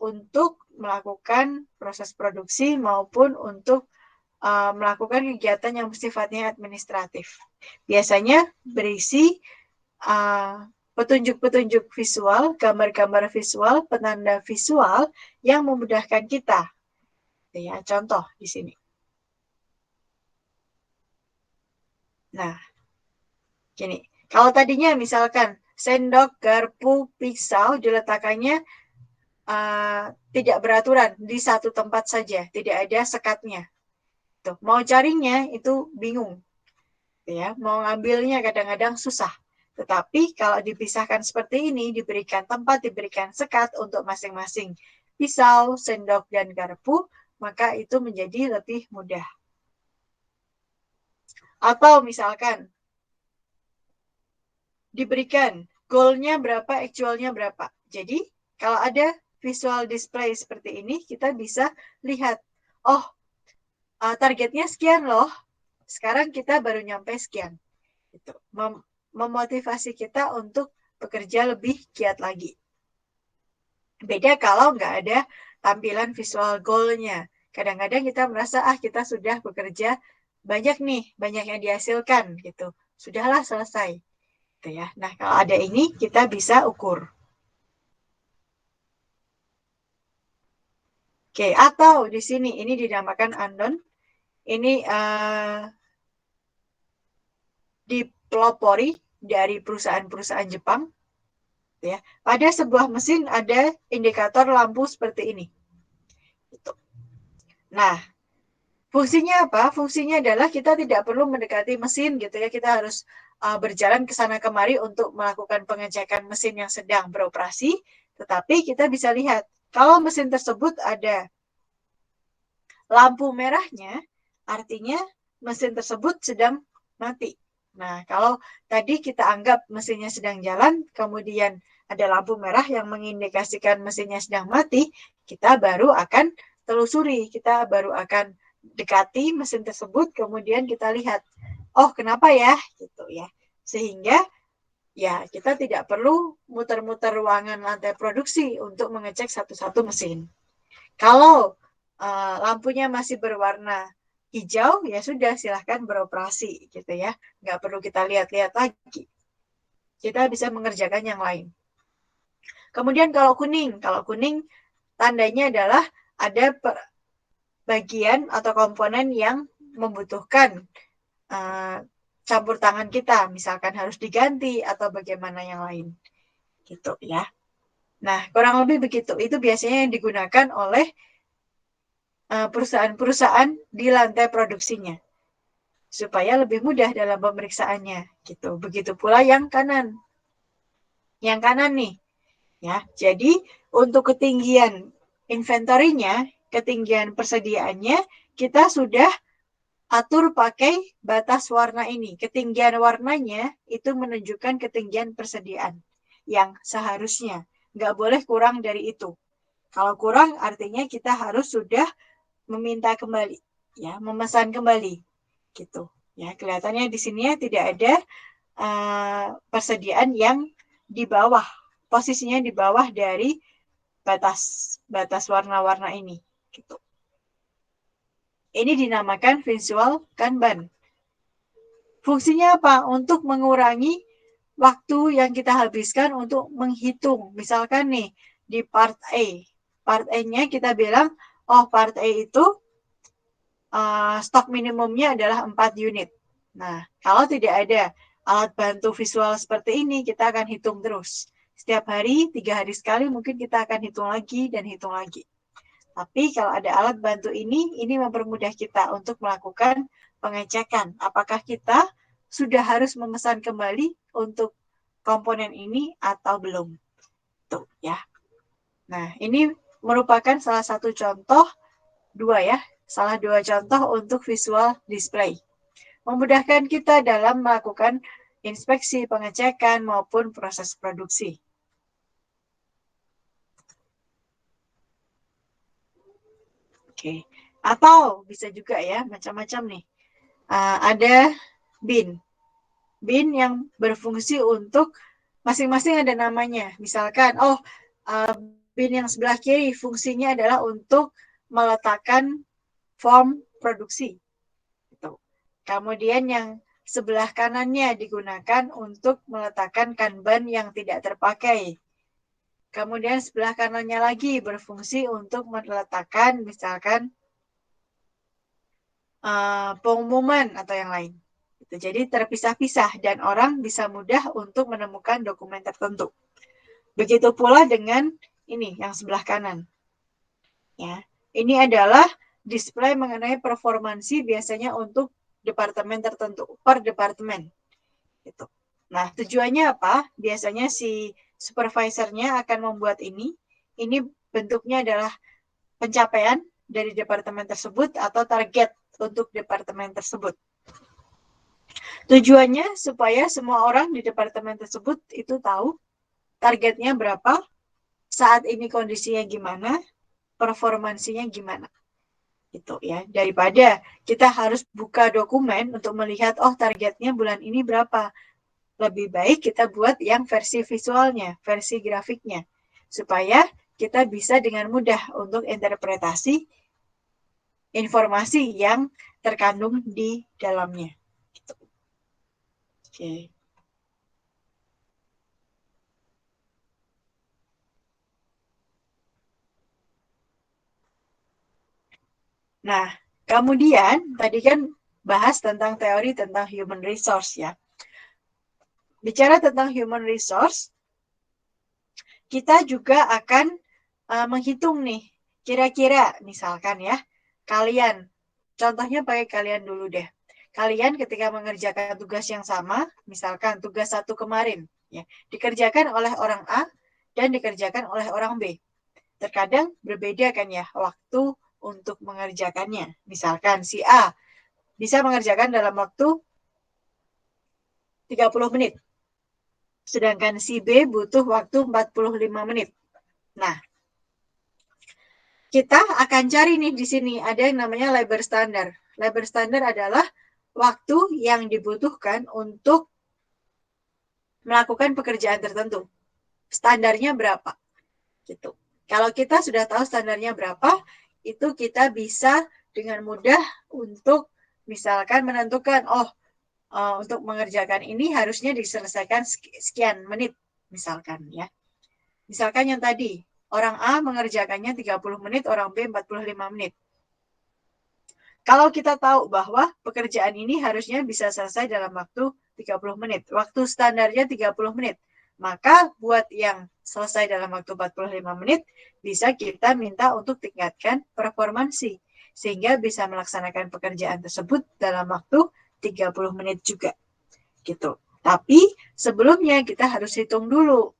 untuk melakukan proses produksi maupun untuk melakukan kegiatan yang sifatnya administratif. Biasanya berisi petunjuk-petunjuk visual, gambar-gambar visual, penanda visual yang memudahkan kita. Ya, contoh di sini. Nah, gini. Kalau tadinya misalkan sendok, garpu, pisau diletakkannya tidak beraturan di satu tempat saja, tidak ada sekatnya. Tuh, mau carinya itu bingung. ya. Mau ngambilnya kadang-kadang susah. Tetapi kalau dipisahkan seperti ini, diberikan tempat, diberikan sekat untuk masing-masing pisau, sendok, dan garpu, maka itu menjadi lebih mudah. Atau misalkan diberikan goalnya berapa, actualnya berapa. Jadi kalau ada visual display seperti ini, kita bisa lihat, oh targetnya sekian loh, sekarang kita baru nyampe sekian. Gitu. Memotivasi kita untuk bekerja lebih giat lagi. Beda kalau nggak ada tampilan visual goal-nya. Kadang-kadang kita merasa, kita sudah bekerja banyak nih, banyak yang dihasilkan gitu. Sudahlah selesai. Gitu ya. Nah, kalau ada ini, kita bisa ukur. Oke, atau di sini, ini dinamakan unknown. Ini dipelopori dari perusahaan-perusahaan Jepang. Ya. Pada sebuah mesin ada indikator lampu seperti ini. Gitu. Nah, fungsinya apa? Fungsinya adalah kita tidak perlu mendekati mesin gitu ya. Kita harus berjalan ke sana kemari untuk melakukan pengecekan mesin yang sedang beroperasi. Tetapi kita bisa lihat kalau mesin tersebut ada lampu merahnya, artinya mesin tersebut sedang mati. Nah, kalau tadi kita anggap mesinnya sedang jalan, kemudian ada lampu merah yang mengindikasikan mesinnya sedang mati, kita baru akan telusuri, kita baru akan dekati mesin tersebut, kemudian kita lihat, oh kenapa ya, gitu ya. Sehingga ya kita tidak perlu muter-muter ruangan lantai produksi untuk mengecek satu-satu mesin. Kalau lampunya masih berwarna hijau, ya sudah silahkan beroperasi gitu ya. Nggak perlu kita lihat-lihat lagi. Kita bisa mengerjakan yang lain. Kemudian kalau kuning tandanya adalah ada bagian atau komponen yang membutuhkan campur tangan kita, misalkan harus diganti atau bagaimana yang lain, gitu ya. Nah, kurang lebih begitu. Itu biasanya yang digunakan oleh perusahaan-perusahaan di lantai produksinya supaya lebih mudah dalam pemeriksaannya gitu. Begitu pula yang kanan. Yang kanan nih ya. Jadi untuk ketinggian inventory-nya, ketinggian persediaannya kita sudah atur pakai batas warna ini. Ketinggian warnanya itu menunjukkan ketinggian persediaan yang seharusnya. Nggak boleh kurang dari itu. Kalau kurang artinya kita harus sudah meminta kembali, ya, memesan kembali, gitu. Ya, kelihatannya di sini ya tidak ada persediaan yang di bawah, posisinya di bawah dari batas warna-warna ini, gitu. Ini dinamakan visual Kanban. Fungsinya apa? Untuk mengurangi waktu yang kita habiskan untuk menghitung. Misalkan nih di part A, part A-nya kita bilang, oh part A itu stok minimumnya adalah 4 unit. Nah, kalau tidak ada alat bantu visual seperti ini, kita akan hitung terus. Setiap hari, 3 hari sekali, mungkin kita akan hitung lagi dan hitung lagi. Tapi kalau ada alat bantu ini mempermudah kita untuk melakukan pengecekan. Apakah kita sudah harus memesan kembali untuk komponen ini atau belum. Tuh ya. Nah, ini merupakan salah satu contoh, salah dua contoh untuk visual display. Memudahkan kita dalam melakukan inspeksi, pengecekan, maupun proses produksi. Oke. Atau bisa juga ya, macam-macam nih. Ada bin. Bin yang berfungsi untuk masing-masing ada namanya. Misalkan, bin yang sebelah kiri fungsinya adalah untuk meletakkan form produksi. Kemudian yang sebelah kanannya digunakan untuk meletakkan kanban yang tidak terpakai. Kemudian sebelah kanannya lagi berfungsi untuk meletakkan misalkan pengumuman atau yang lain. Jadi terpisah-pisah dan orang bisa mudah untuk menemukan dokumen tertentu. Begitu pula dengan ini yang sebelah kanan. Ya, ini adalah display mengenai performansi biasanya untuk departemen tertentu, per departemen. Gitu. Nah, tujuannya apa? Biasanya si supervisornya akan membuat ini. Ini bentuknya adalah pencapaian dari departemen tersebut atau target untuk departemen tersebut. Tujuannya supaya semua orang di departemen tersebut itu tahu targetnya berapa, saat ini kondisinya gimana, performansinya gimana. Gitu ya. Daripada kita harus buka dokumen untuk melihat, oh targetnya bulan ini berapa. Lebih baik kita buat yang versi visualnya, versi grafiknya. Supaya kita bisa dengan mudah untuk interpretasi informasi yang terkandung di dalamnya. Gitu. Oke. Nah, kemudian tadi kan bahas tentang teori tentang human resource ya. Bicara tentang human resource, kita juga akan menghitung nih, kira-kira misalkan ya, kalian, contohnya pakai kalian dulu deh. Kalian ketika mengerjakan tugas yang sama, misalkan tugas satu kemarin, ya, dikerjakan oleh orang A dan dikerjakan oleh orang B. Terkadang berbeda kan ya waktu untuk mengerjakannya. Misalkan si A bisa mengerjakan dalam waktu 30 menit. Sedangkan si B butuh waktu 45 menit. Nah, kita akan cari nih di sini ada yang namanya labor standar. Labor standar adalah waktu yang dibutuhkan untuk melakukan pekerjaan tertentu. Standarnya berapa? Gitu. Kalau kita sudah tahu standarnya berapa, itu kita bisa dengan mudah untuk misalkan menentukan, oh untuk mengerjakan ini harusnya diselesaikan sekian menit, misalkan ya. Misalkan yang tadi, orang A mengerjakannya 30 menit, orang B 45 menit. Kalau kita tahu bahwa pekerjaan ini harusnya bisa selesai dalam waktu 30 menit, waktu standarnya 30 menit, maka buat yang selesai dalam waktu 45 menit, bisa kita minta untuk tingkatkan performansi, sehingga bisa melaksanakan pekerjaan tersebut dalam waktu 30 menit juga. Gitu. Tapi sebelumnya kita harus hitung dulu.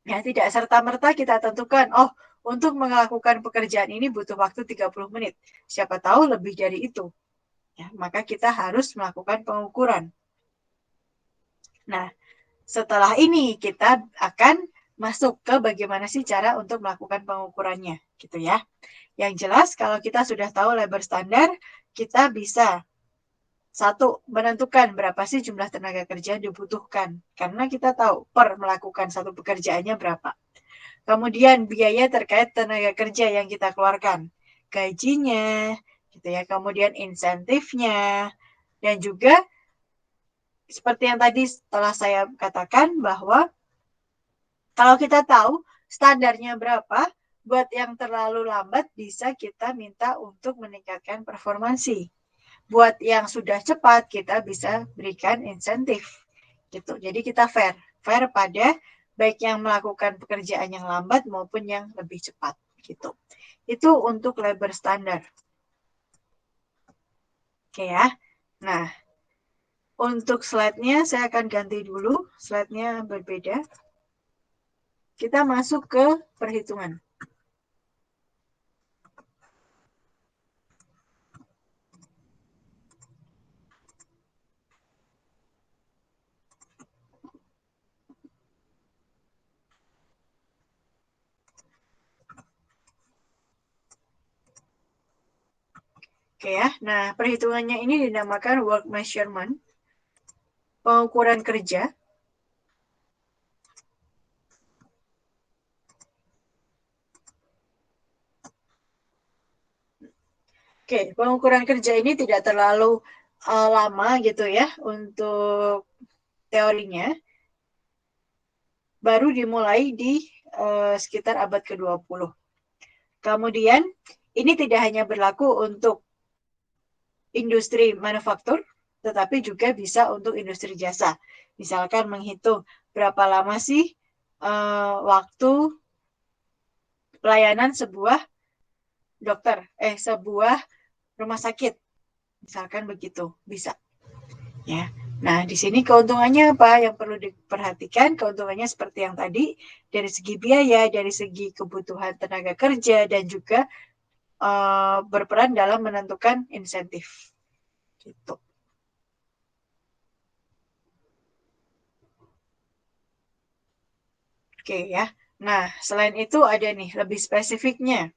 Ya, tidak serta-merta kita tentukan, oh, untuk melakukan pekerjaan ini butuh waktu 30 menit. Siapa tahu lebih dari itu. Ya, maka kita harus melakukan pengukuran. Nah, setelah ini kita akan masuk ke bagaimana sih cara untuk melakukan pengukurannya, gitu ya. Yang jelas kalau kita sudah tahu labor standar, kita bisa satu, menentukan berapa sih jumlah tenaga kerja yang dibutuhkan. Karena kita tahu per melakukan satu pekerjaannya berapa. Kemudian biaya terkait tenaga kerja yang kita keluarkan. Gajinya, gitu ya. Kemudian insentifnya. Dan juga seperti yang tadi setelah saya katakan bahwa kalau kita tahu standarnya berapa, buat yang terlalu lambat bisa kita minta untuk meningkatkan performansi. Buat yang sudah cepat kita bisa berikan insentif gitu. Jadi kita fair pada baik yang melakukan pekerjaan yang lambat maupun yang lebih cepat gitu. Itu untuk labor standar. Oke ya. Nah, untuk slide-nya saya akan ganti dulu, slide-nya berbeda. Kita masuk ke perhitungan. Oke ya. Nah, perhitungannya ini dinamakan work measurement, pengukuran kerja. Oke, pengukuran kerja ini tidak terlalu lama gitu ya untuk teorinya. Baru dimulai di sekitar abad ke-20. Kemudian, ini tidak hanya berlaku untuk industri manufaktur, tetapi juga bisa untuk industri jasa. Misalkan menghitung berapa lama sih waktu pelayanan sebuah sebuah rumah sakit Misalkan begitu, bisa. Ya. Nah, di sini keuntungannya apa yang perlu diperhatikan? Keuntungannya seperti yang tadi, dari segi biaya, dari segi kebutuhan tenaga kerja, dan juga berperan dalam menentukan insentif. Gitu. Oke ya. Nah, selain itu ada nih lebih spesifiknya.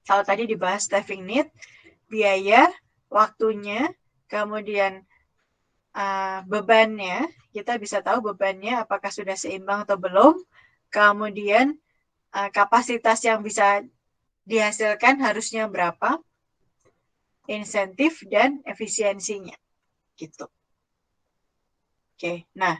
Kalau tadi dibahas staffing need, biaya, waktunya, kemudian bebannya, kita bisa tahu bebannya apakah sudah seimbang atau belum. Kemudian kapasitas yang bisa dihasilkan harusnya berapa, insentif dan efisiensinya. Gitu. Oke, nah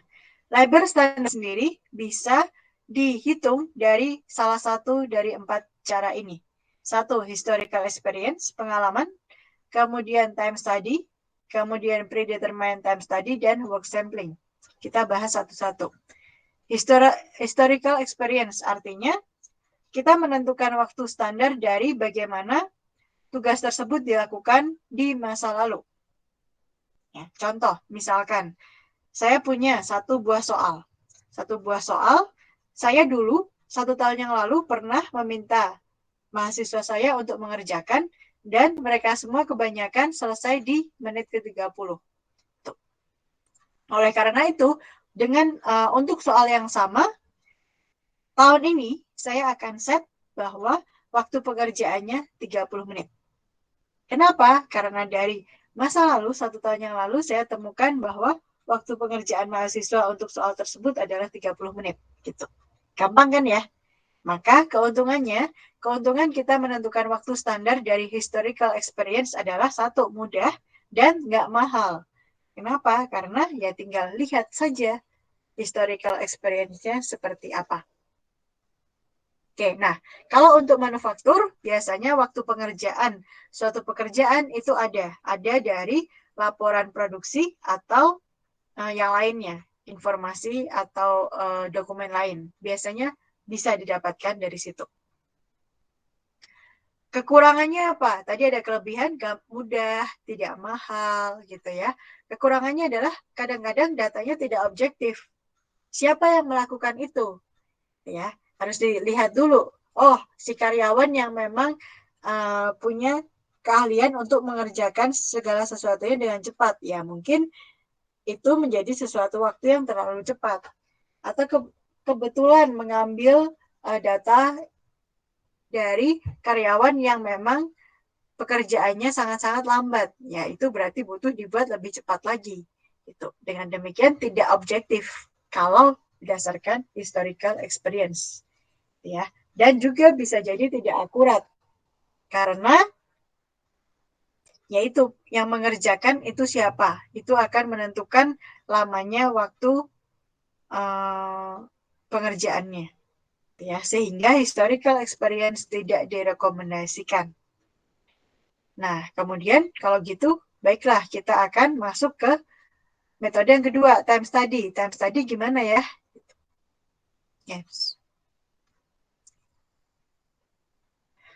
labor standar sendiri bisa dihitung dari salah satu dari 4 cara ini. Satu, historical experience, pengalaman. Kemudian time study, kemudian predetermined time study, dan work sampling. Kita bahas satu-satu. Historical experience artinya kita menentukan waktu standar dari bagaimana tugas tersebut dilakukan di masa lalu. Ya, contoh, misalkan saya punya satu buah soal. Satu buah soal, saya dulu 1 tahun yang lalu pernah meminta mahasiswa saya untuk mengerjakan dan mereka semua kebanyakan selesai di menit ke-30. Oleh karena itu, dengan untuk soal yang sama, tahun ini saya akan set bahwa waktu pekerjaannya 30 menit. Kenapa? Karena dari masa lalu, 1 tahun yang lalu, saya temukan bahwa waktu pengerjaan mahasiswa untuk soal tersebut adalah 30 menit. Gitu. Gampang kan ya? Maka keuntungan kita menentukan waktu standar dari historical experience adalah satu, mudah dan nggak mahal. Kenapa? Karena ya tinggal lihat saja historical experience-nya seperti apa. Oke, nah kalau untuk manufaktur biasanya waktu pengerjaan suatu pekerjaan itu ada dari laporan produksi atau yang lainnya, informasi atau dokumen lain. Biasanya bisa didapatkan dari situ. Kekurangannya apa? Tadi ada kelebihan, mudah, tidak mahal, gitu ya. Kekurangannya adalah kadang-kadang datanya tidak objektif. Siapa yang melakukan itu? Ya, harus dilihat dulu. Oh, si karyawan yang memang punya keahlian untuk mengerjakan segala sesuatunya dengan cepat. Ya, mungkin itu menjadi sesuatu waktu yang terlalu cepat. Atau kebetulan mengambil data dari karyawan yang memang pekerjaannya sangat-sangat lambat, ya itu berarti butuh dibuat lebih cepat lagi. Itu dengan demikian tidak objektif kalau berdasarkan historical experience, ya. Dan juga bisa jadi tidak akurat karena yaitu yang mengerjakan itu siapa, itu akan menentukan lamanya waktu pengerjaannya, ya sehingga historical experience tidak direkomendasikan. Nah, kemudian kalau gitu, baiklah kita akan masuk ke metode yang kedua, time study. Time study gimana ya? Yes.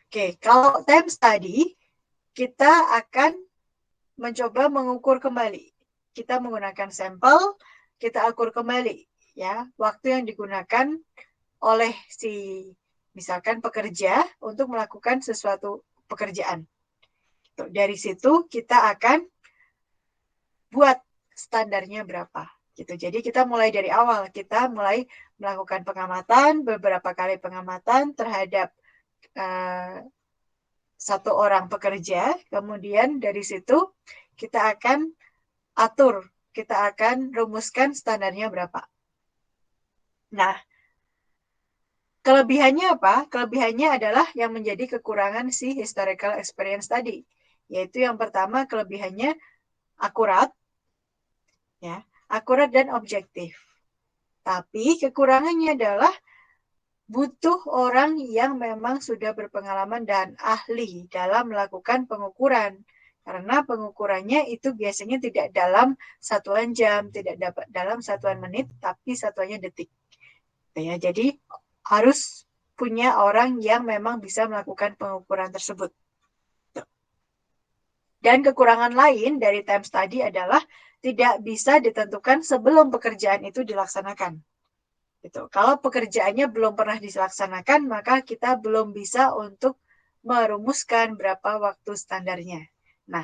Oke, kalau time study, kita akan mencoba mengukur kembali. Kita menggunakan sampel, kita ukur kembali ya waktu yang digunakan oleh si misalkan pekerja untuk melakukan sesuatu pekerjaan. Dari situ kita akan buat standarnya berapa gitu. Jadi kita mulai dari awal, kita mulai melakukan pengamatan, beberapa kali pengamatan terhadap satu orang pekerja, kemudian dari situ kita akan atur, kita akan rumuskan standarnya berapa. Nah, kelebihannya apa? Kelebihannya adalah yang menjadi kekurangan si historical experience tadi, yaitu yang pertama kelebihannya akurat, ya, akurat dan objektif. Tapi kekurangannya adalah butuh orang yang memang sudah berpengalaman dan ahli dalam melakukan pengukuran. Karena pengukurannya itu biasanya tidak dalam satuan jam, tidak dapat dalam satuan menit, tapi satuannya detik. Ya, jadi harus punya orang yang memang bisa melakukan pengukuran tersebut. Dan kekurangan lain dari time study adalah tidak bisa ditentukan sebelum pekerjaan itu dilaksanakan. Gitu. Kalau pekerjaannya belum pernah dilaksanakan, maka kita belum bisa untuk merumuskan berapa waktu standarnya. Nah,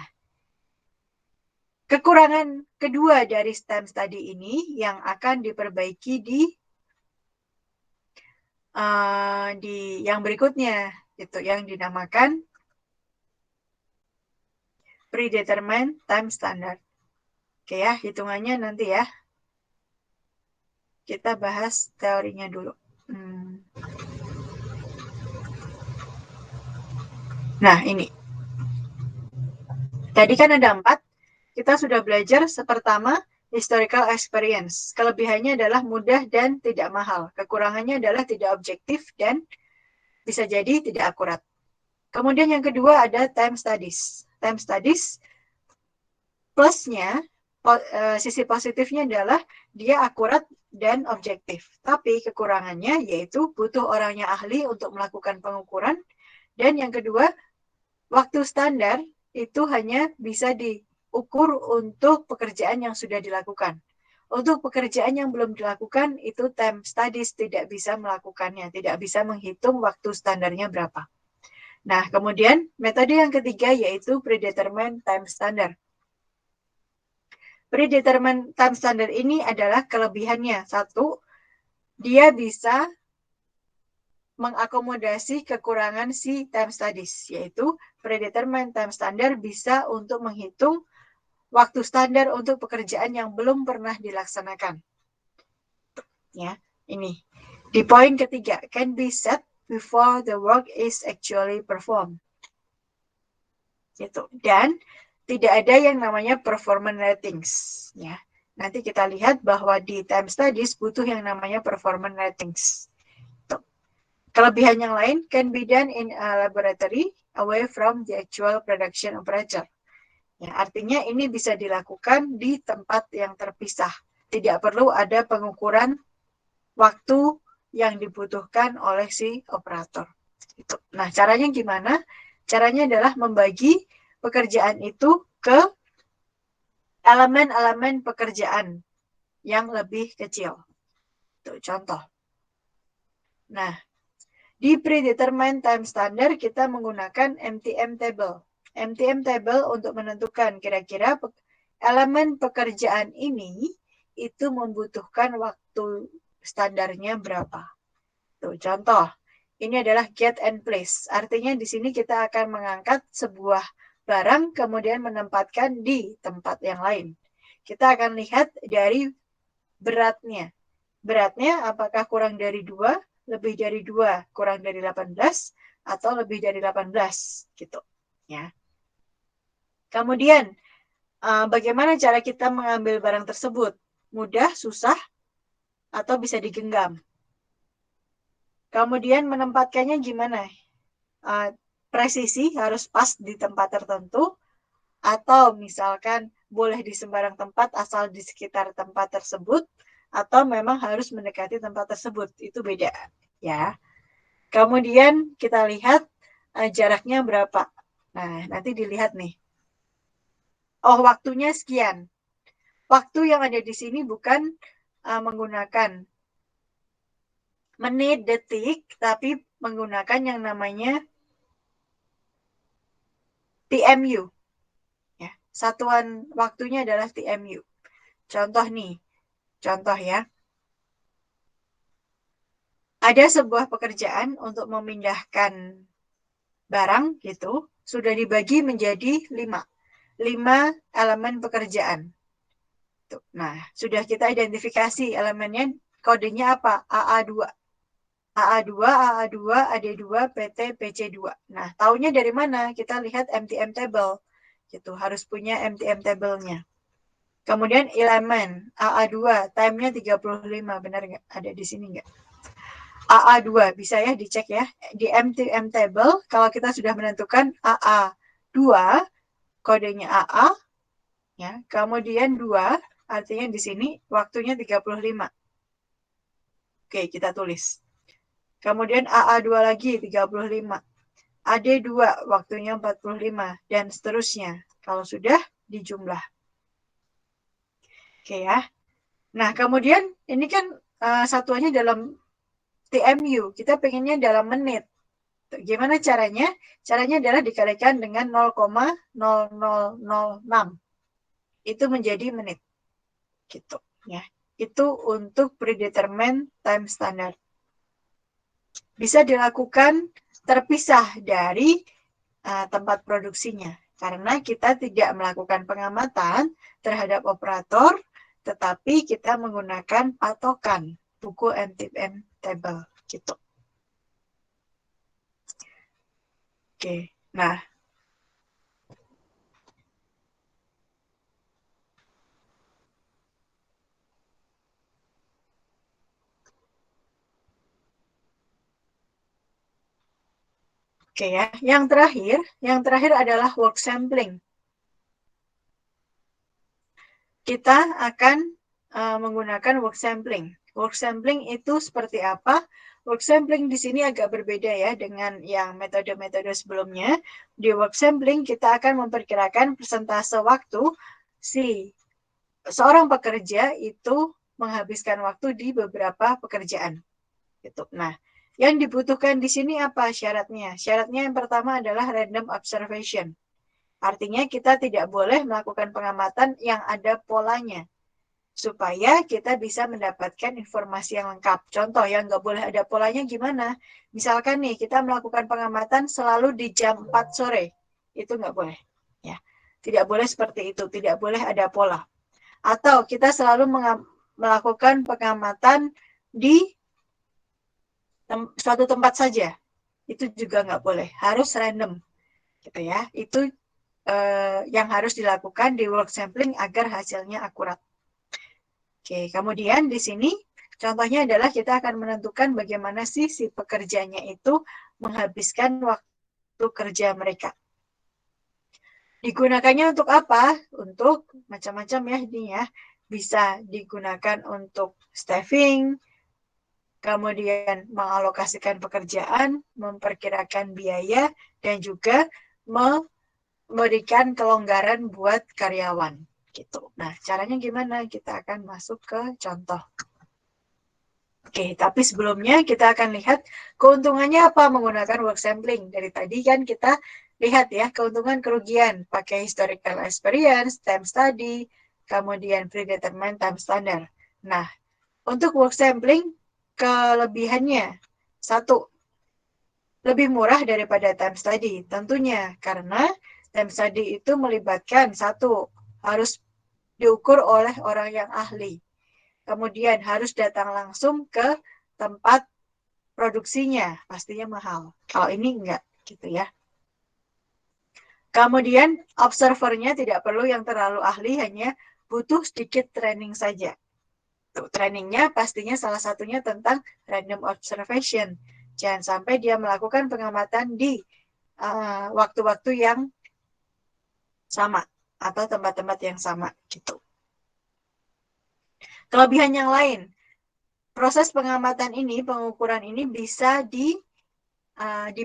kekurangan kedua dari time study ini yang akan diperbaiki di yang berikutnya, itu yang dinamakan predetermined time standard. Oke ya, hitungannya nanti ya. Kita bahas teorinya dulu. Nah, ini. Tadi kan ada 4. Kita sudah belajar pertama, historical experience. Kelebihannya adalah mudah dan tidak mahal. Kekurangannya adalah tidak objektif dan bisa jadi tidak akurat. Kemudian yang kedua ada time studies. Time studies plusnya, sisi positifnya adalah dia akurat dan objektif. Tapi kekurangannya yaitu butuh orangnya ahli untuk melakukan pengukuran. Dan yang kedua, waktu standar itu hanya bisa diukur untuk pekerjaan yang sudah dilakukan. Untuk pekerjaan yang belum dilakukan, itu time studies tidak bisa melakukannya, tidak bisa menghitung waktu standarnya berapa. Nah, kemudian metode yang ketiga yaitu predetermined time standard. Predetermined time standard ini adalah kelebihannya. Satu, dia bisa mengakomodasi kekurangan si time studies, yaitu predetermined time standard bisa untuk menghitung waktu standar untuk pekerjaan yang belum pernah dilaksanakan. Ya, ini. Di poin ketiga, can be set before the work is actually performed. Gitu. Dan tidak ada yang namanya performance ratings. Ya. Nanti kita lihat bahwa di time studies butuh yang namanya performance ratings. Kelebihan yang lain can be done in a laboratory away from the actual production operator. Ya, artinya ini bisa dilakukan di tempat yang terpisah. Tidak perlu ada pengukuran waktu yang dibutuhkan oleh si operator. Nah, caranya gimana? Caranya adalah membagi pekerjaan itu ke elemen-elemen pekerjaan yang lebih kecil. Tuh, contoh. Nah, di predetermined time standard kita menggunakan MTM table. MTM table untuk menentukan kira-kira elemen pekerjaan ini itu membutuhkan waktu standarnya berapa. Tuh, contoh. Ini adalah get and place. Artinya di sini kita akan mengangkat sebuah barang kemudian menempatkan di tempat yang lain. Kita akan lihat dari beratnya. Beratnya apakah kurang dari 2, lebih dari 2, kurang dari 18, atau lebih dari 18, gitu. Ya. Kemudian, bagaimana cara kita mengambil barang tersebut? Mudah, susah, atau bisa digenggam? Kemudian menempatkannya gimana? Presisi harus pas di tempat tertentu, atau misalkan boleh di sembarang tempat asal di sekitar tempat tersebut, atau memang harus mendekati tempat tersebut. Itu beda, ya. Kemudian kita lihat jaraknya berapa. Nah, nanti dilihat nih. Oh, waktunya sekian. Waktu yang ada di sini bukan menggunakan menit, detik, tapi menggunakan yang namanya TMU. Ya, satuan waktunya adalah TMU. Contoh nih, contoh ya. Ada sebuah pekerjaan untuk memindahkan barang gitu, sudah dibagi menjadi 5 elemen pekerjaan. Nah, sudah kita identifikasi elemennya, kodenya apa? AA2. AA2, AA2, AD2, PT, PC2. Nah, taunya dari mana? Kita lihat MTM table. Gitu, harus punya MTM table-nya. Kemudian elemen AA2, time-nya 35, benar nggak? Ada di sini nggak? AA2, bisa ya dicek ya. Di MTM table, kalau kita sudah menentukan AA2, kodenya AA, ya. Kemudian 2, artinya di sini waktunya 35. Oke, kita tulis. Kemudian AA2 lagi 35. AD2 waktunya 45 dan seterusnya. Kalau sudah, dijumlah. Oke ya. Nah, kemudian ini kan satuannya dalam TMU. Kita pengennya dalam menit. Gimana caranya? Caranya adalah dikalikan dengan 0,0006. Itu menjadi menit. Gitu ya. Itu untuk predetermined time standard. Bisa dilakukan terpisah dari tempat produksinya. Karena kita tidak melakukan pengamatan terhadap operator, tetapi kita menggunakan patokan buku MTM table gitu. Oke, nah oke ya. Yang terakhir adalah work sampling. Kita akan menggunakan work sampling. Work sampling itu seperti apa? Work sampling di sini agak berbeda ya dengan yang metode-metode sebelumnya. Di work sampling kita akan memperkirakan persentase waktu si seorang pekerja itu menghabiskan waktu di beberapa pekerjaan. Gitu. Nah, yang dibutuhkan di sini apa syaratnya? Syaratnya yang pertama adalah random observation. Artinya kita tidak boleh melakukan pengamatan yang ada polanya supaya kita bisa mendapatkan informasi yang lengkap. Contoh yang nggak boleh ada polanya gimana? Misalkan nih kita melakukan pengamatan selalu di jam 4 sore. Itu nggak boleh. Ya. Tidak boleh seperti itu. Tidak boleh ada pola. Atau kita selalu melakukan pengamatan di suatu tempat saja. Itu juga nggak boleh. Harus random. Gitu ya. Itu yang harus dilakukan di work sampling agar hasilnya akurat. Oke, kemudian di sini contohnya adalah kita akan menentukan bagaimana sih si pekerjanya itu menghabiskan waktu kerja mereka. Digunakannya untuk apa? Untuk macam-macam ya ini ya. Bisa digunakan untuk staffing, kemudian mengalokasikan pekerjaan, memperkirakan biaya, dan juga memberikan kelonggaran buat karyawan. Gitu. Nah, caranya gimana? Kita akan masuk ke contoh. Oke, tapi sebelumnya kita akan lihat keuntungannya apa menggunakan work sampling. Dari tadi kan kita lihat ya, keuntungan kerugian pakai historical experience, time study, kemudian predetermined time standard. Nah, untuk work sampling, kelebihannya, satu, lebih murah daripada time study. Tentunya, karena time study itu melibatkan, satu, harus diukur oleh orang yang ahli. Kemudian harus datang langsung ke tempat produksinya, pastinya mahal. Kalau ini enggak, gitu ya. Kemudian observernya tidak perlu yang terlalu ahli, hanya butuh sedikit training saja. Trainingnya pastinya salah satunya tentang random observation. Jangan sampai dia melakukan pengamatan di waktu-waktu yang sama atau tempat-tempat yang sama gitu. Kelebihan yang lain, proses pengamatan ini, pengukuran ini bisa di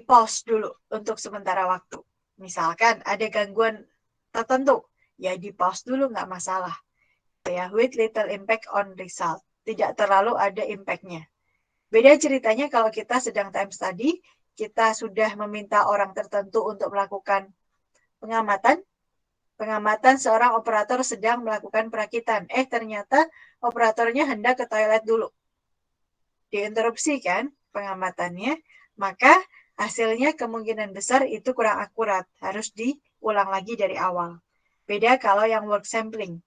pause dulu untuk sementara waktu. Misalkan ada gangguan tertentu, ya di pause dulu nggak masalah. Ya, with little impact on result. Tidak terlalu ada impact-nya. Beda ceritanya kalau kita sedang time study, kita sudah meminta orang tertentu untuk melakukan pengamatan. Pengamatan seorang operator sedang melakukan perakitan. Ternyata operatornya hendak ke toilet dulu. Diinterupsi kan pengamatannya, maka hasilnya kemungkinan besar itu kurang akurat. Harus diulang lagi dari awal. Beda kalau yang work sampling.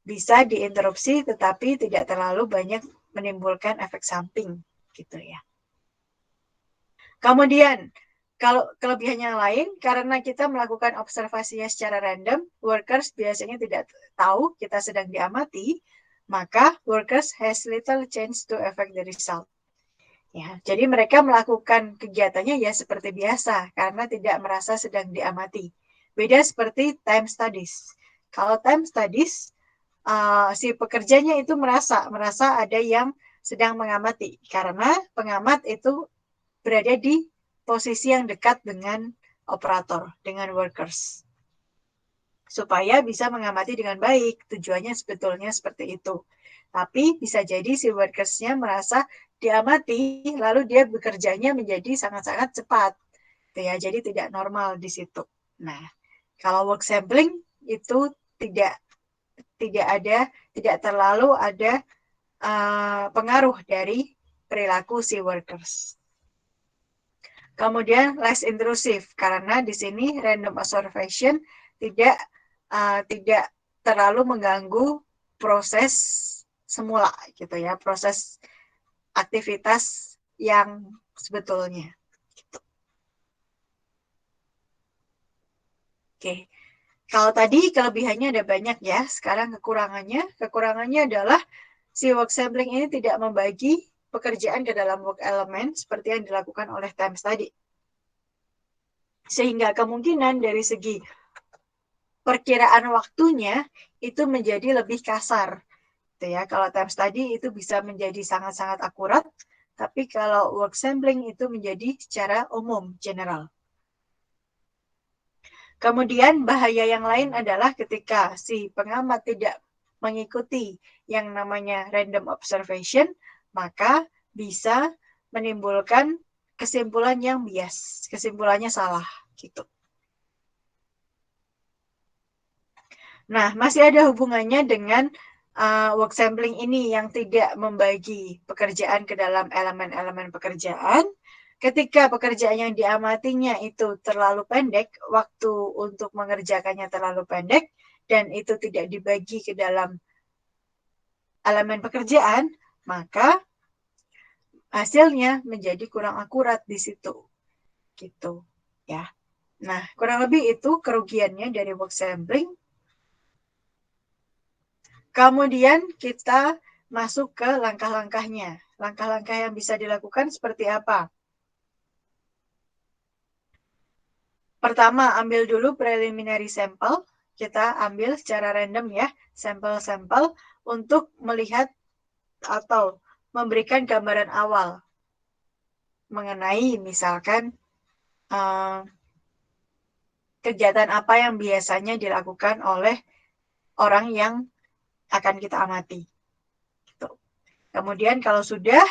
Bisa diinterupsi tetapi tidak terlalu banyak menimbulkan efek samping. Gitu ya. Kemudian, kalau kelebihan yang lain, karena kita melakukan observasinya secara random, workers biasanya tidak tahu kita sedang diamati, maka workers has little chance to affect the result. Ya, jadi mereka melakukan kegiatannya ya seperti biasa karena tidak merasa sedang diamati. Beda seperti time studies. Kalau time studies, si pekerjanya itu merasa ada yang sedang mengamati karena pengamat itu berada di posisi yang dekat dengan operator, dengan workers. supaya bisa mengamati dengan baik. Tujuannya sebetulnya seperti itu. Tapi bisa jadi si workers-nya merasa diamati, lalu dia bekerjanya menjadi sangat-sangat cepat. Ya, jadi tidak normal di situ. Nah, kalau work sampling itu tidak terlalu ada pengaruh dari perilaku si workers. Kemudian less intrusive karena di sini random observation tidak terlalu mengganggu proses semula gitu ya, proses aktivitas yang sebetulnya. Gitu. Oke. Kalau tadi kelebihannya ada banyak ya, sekarang kekurangannya adalah si work sampling ini tidak membagi pekerjaan ke dalam work element seperti yang dilakukan oleh Times tadi. Sehingga kemungkinan dari segi perkiraan waktunya itu menjadi lebih kasar. Gitu ya. Kalau Times tadi itu bisa menjadi sangat-sangat akurat, tapi kalau work sampling itu menjadi secara umum, general. Kemudian bahaya yang lain adalah ketika si pengamat tidak mengikuti yang namanya random observation, maka bisa menimbulkan kesimpulan yang bias, kesimpulannya salah gitu. Nah, masih ada hubungannya dengan work sampling ini yang tidak membagi pekerjaan ke dalam elemen-elemen pekerjaan. Ketika pekerjaan yang diamatinya itu terlalu pendek, waktu untuk mengerjakannya terlalu pendek, dan itu tidak dibagi ke dalam elemen pekerjaan, maka hasilnya menjadi kurang akurat di situ. Gitu, ya. Nah, kurang lebih itu kerugiannya dari work sampling. Kemudian kita masuk ke langkah-langkahnya. Langkah-langkah yang bisa dilakukan seperti apa? Pertama, ambil dulu preliminary sample. Kita ambil secara random ya, sampel-sampel untuk melihat atau memberikan gambaran awal mengenai misalkan kegiatan apa yang biasanya dilakukan oleh orang yang akan kita amati. Gitu. Kemudian kalau sudah,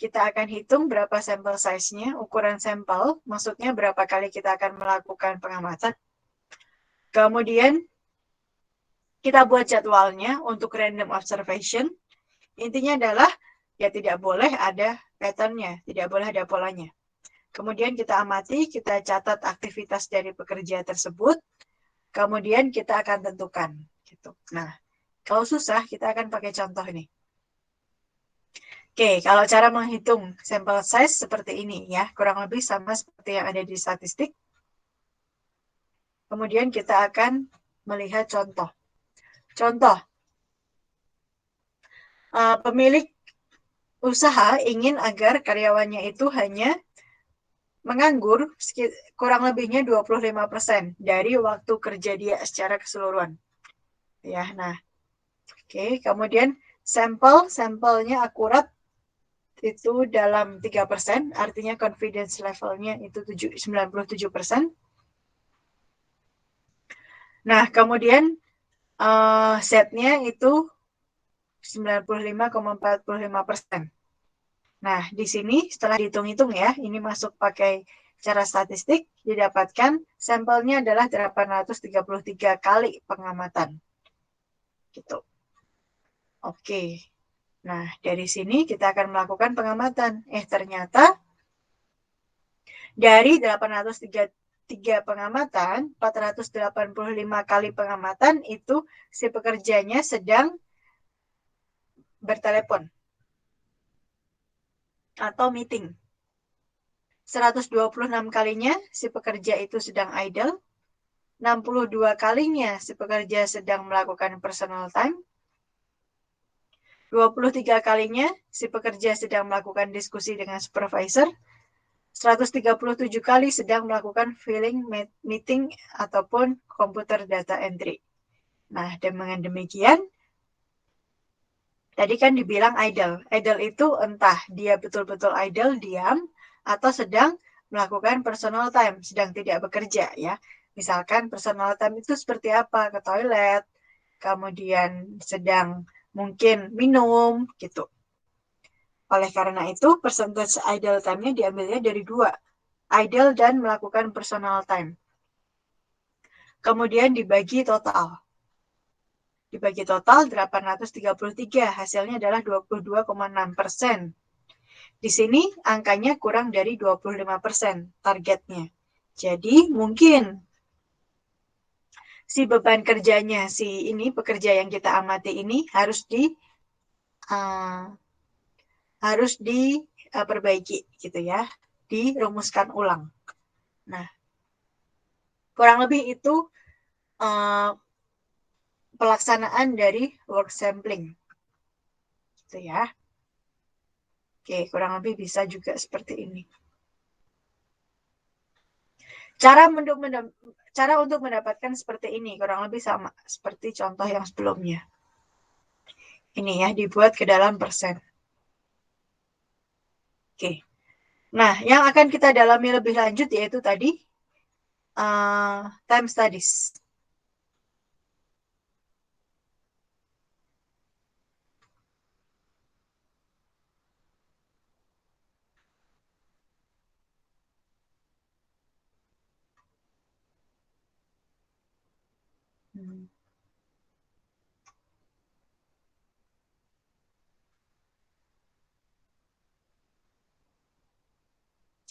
kita akan hitung berapa sampel size-nya, ukuran sampel, maksudnya berapa kali kita akan melakukan pengamatan. Kemudian kita buat jadwalnya untuk random observation. Intinya adalah ya tidak boleh ada pattern-nya, tidak boleh ada polanya. Kemudian kita amati, kita catat aktivitas dari pekerja tersebut. Kemudian kita akan tentukan. Gitu. Nah, kalau susah kita akan pakai contoh ini. Oke, kalau cara menghitung sampel size seperti ini ya, kurang lebih sama seperti yang ada di statistik. Kemudian kita akan melihat contoh. Contoh, pemilik usaha ingin agar karyawannya itu hanya menganggur kurang lebihnya 25% dari waktu kerja dia secara keseluruhan. Ya, nah. Oke, kemudian sampelnya akurat itu dalam 3%, artinya confidence levelnya itu 97%. Nah, kemudian setnya itu 95,45%. Nah, di sini setelah dihitung-hitung ya, ini masuk pakai cara statistik, didapatkan sampelnya adalah 833 kali pengamatan. Gitu. Oke. Nah, dari sini kita akan melakukan pengamatan. Ternyata dari 833 pengamatan, 485 kali pengamatan itu si pekerjanya sedang bertelepon atau meeting. 126 kalinya si pekerja itu sedang idle. 62 kalinya si pekerja sedang melakukan personal time. 23 kalinya si pekerja sedang melakukan diskusi dengan supervisor. 137 kali sedang melakukan filling meeting ataupun komputer data entry. Nah, dengan demikian, tadi kan dibilang idle. Idle itu entah dia betul-betul idle, diam, atau sedang melakukan personal time, sedang tidak bekerja ya. Misalkan personal time itu seperti apa, ke toilet, kemudian sedang mungkin minum, gitu. Oleh karena itu, persentase idle time-nya diambilnya dari dua, idle dan melakukan personal time. Kemudian dibagi total. Dibagi total 833, hasilnya adalah 22,6%. Di sini angkanya kurang dari 25% targetnya. Jadi mungkin si beban kerjanya pekerja yang kita amati ini uh, harus diperbaiki gitu ya, dirumuskan ulang. Nah, kurang lebih itu uh, pelaksanaan dari work sampling gitu ya. Oke, kurang lebih bisa juga seperti ini. Cara untuk mendapatkan seperti ini kurang lebih sama seperti contoh yang sebelumnya. Ini ya, dibuat ke dalam persen. Oke. Nah, yang akan kita dalami lebih lanjut yaitu tadi time studies.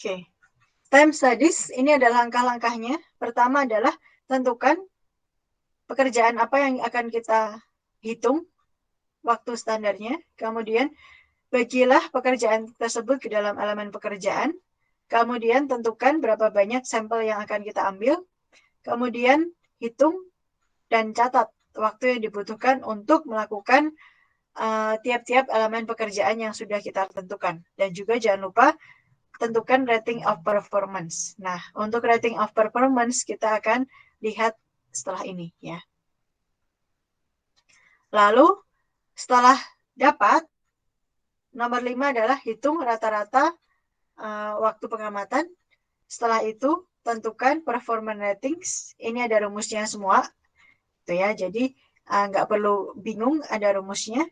Oke. Time studies ini adalah langkah-langkahnya. Pertama adalah tentukan pekerjaan apa yang akan kita hitung waktu standarnya. Kemudian bagilah pekerjaan tersebut ke dalam elemen pekerjaan. Kemudian tentukan berapa banyak sampel yang akan kita ambil. Kemudian hitung dan catat waktu yang dibutuhkan untuk melakukan tiap-tiap elemen pekerjaan yang sudah kita tentukan. Dan juga jangan lupa tentukan rating of performance. Nah, untuk rating of performance kita akan lihat setelah ini ya. Lalu setelah dapat, nomor 5 adalah hitung rata-rata waktu pengamatan. Setelah itu tentukan performance ratings. Ini ada rumusnya semua, gitu ya. Jadi nggak perlu bingung, ada rumusnya.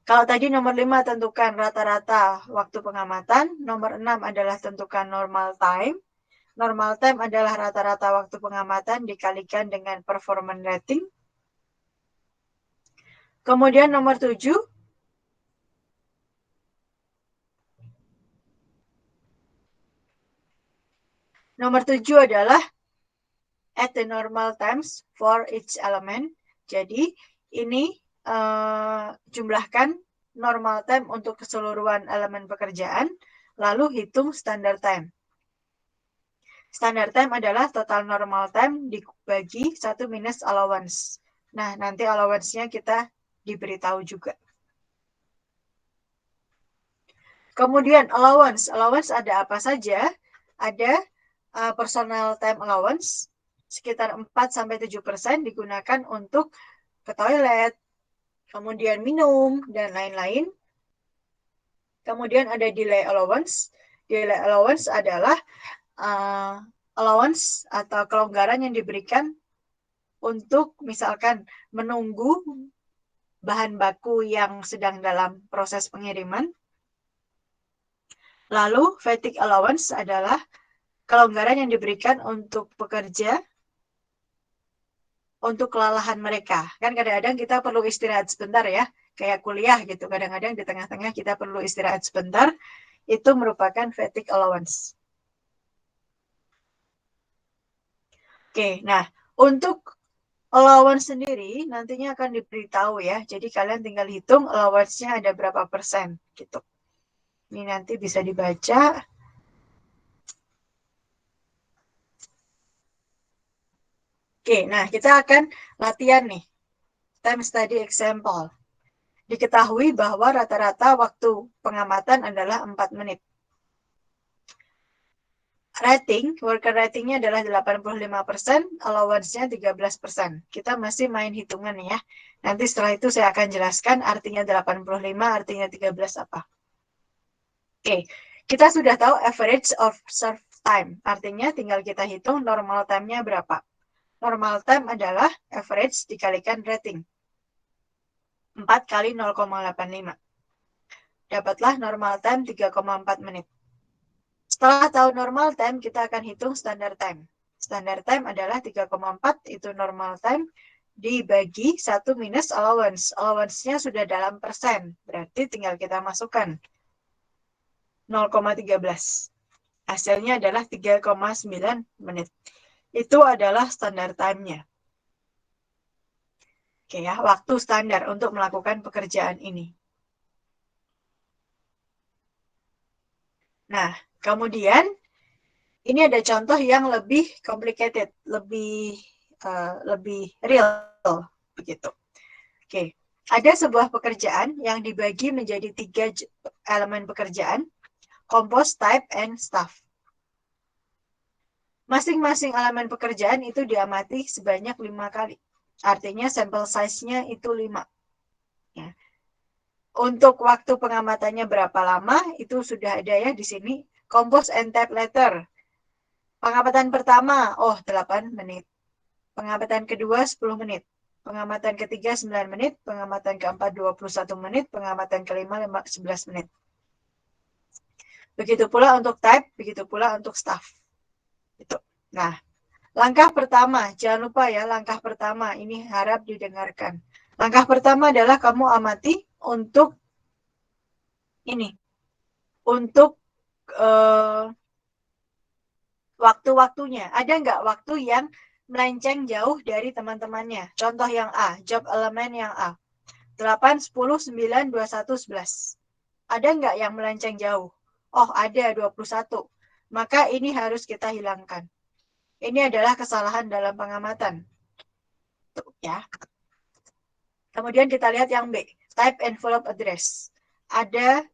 Kalau tadi nomor 5 tentukan rata-rata waktu pengamatan, nomor 6 adalah tentukan normal time. Normal time adalah rata-rata waktu pengamatan dikalikan dengan performance rating. Kemudian nomor 7, adalah at the normal times for each element. Jadi ini jumlahkan normal time untuk keseluruhan elemen pekerjaan, lalu hitung standard time. Standard time adalah total normal time dibagi 1 minus allowance. Nah, nanti allowance-nya kita diberitahu juga. Kemudian allowance ada apa saja? Ada personal time allowance sekitar 4-7% digunakan untuk ke toilet, kemudian minum dan lain-lain. Kemudian ada delay allowance. Delay allowance adalah allowance atau kelonggaran yang diberikan untuk misalkan menunggu bahan baku yang sedang dalam proses pengiriman. Lalu fatigue allowance adalah kelonggaran yang diberikan untuk pekerja untuk kelelahan mereka. Kan kadang-kadang kita perlu istirahat sebentar ya, kayak kuliah gitu. Kadang-kadang di tengah-tengah kita perlu istirahat sebentar, itu merupakan fatigue allowance. Oke, nah untuk allowance sendiri nantinya akan diberitahu ya. Jadi kalian tinggal hitung allowance-nya ada berapa persen gitu. Ini nanti bisa dibaca. Oke, nah kita akan latihan nih. Time study example. Diketahui bahwa rata-rata waktu pengamatan adalah 4 menit. Worker ratingnya adalah 85%, allowance-nya 13%. Kita masih main hitungan ya. Nanti setelah itu saya akan jelaskan artinya 85, artinya 13 apa. Oke, kita sudah tahu average of time. Artinya tinggal kita hitung normal time-nya berapa. Normal time adalah average dikalikan rating. 4 kali 0,85. Dapatlah normal time 3,4 menit. Setelah tahu normal time, kita akan hitung standard time. Standard time adalah 3,4, itu normal time, dibagi 1 minus allowance. Allowance-nya sudah dalam persen, berarti tinggal kita masukkan 0,13. Hasilnya adalah 3,9 menit. Itu adalah standard time-nya. Oke ya, waktu standar untuk melakukan pekerjaan ini. Nah, kemudian ini ada contoh yang lebih complicated, lebih real begitu. Oke, ada sebuah pekerjaan yang dibagi menjadi 3 elemen pekerjaan: compose, type, and staff. Masing-masing elemen pekerjaan itu diamati sebanyak 5 kali. Artinya sampel size-nya itu 5. Ya. Untuk waktu pengamatannya berapa lama, itu sudah ada ya di sini. Compose and type letter. Pengamatan pertama, 8 menit. Pengamatan kedua, 10 menit. Pengamatan ketiga, 9 menit. Pengamatan keempat, 21 menit. Pengamatan kelima, 11 menit. Begitu pula untuk type, begitu pula untuk staff. Itu. Nah, langkah pertama, jangan lupa ya, langkah pertama ini harap didengarkan. Langkah pertama adalah kamu amati untuk ini, untuk waktu-waktunya. Ada nggak waktu yang melenceng jauh dari teman-temannya? Contoh yang A, job elemen yang A. 8, 10, 9, 21, 11. Ada nggak yang melenceng jauh? Oh, ada 21. Maka ini harus kita hilangkan. Ini adalah kesalahan dalam pengamatan. Tuh, ya. Kemudian kita lihat yang B, type envelope address. Ada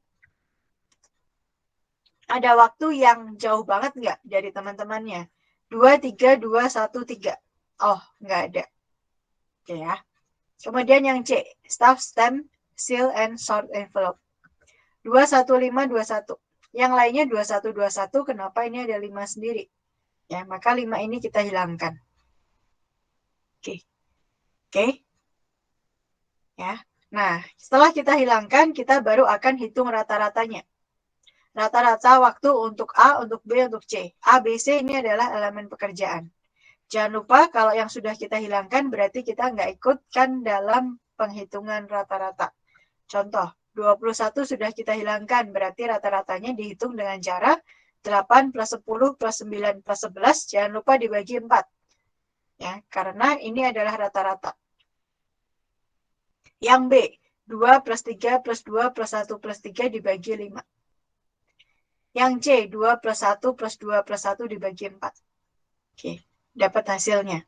waktu yang jauh banget nggak dari teman-temannya? 2, 3, 2, 1, 3. Oh, nggak ada. Oke ya. Kemudian yang C, staff stamp, seal, and sort envelope. 21521. Yang lainnya 2121, kenapa ini ada 5 sendiri? Ya, maka 5 ini kita hilangkan. Oke. Oke. Ya. Nah, setelah kita hilangkan, kita baru akan hitung rata-ratanya. Rata-rata waktu untuk A, untuk B, untuk C. A, B, C ini adalah elemen pekerjaan. Jangan lupa kalau yang sudah kita hilangkan berarti kita nggak ikutkan dalam penghitungan rata-rata. Contoh, 21 sudah kita hilangkan, berarti rata-ratanya dihitung dengan cara 8 plus 10 plus 9 plus 11, jangan lupa dibagi 4. Ya, karena ini adalah rata-rata. Yang B, 2 plus 3 plus 2 plus 1 plus 3 dibagi 5. Yang C, 2 plus 1 plus 2 plus 1 dibagi 4. Oke, dapat hasilnya.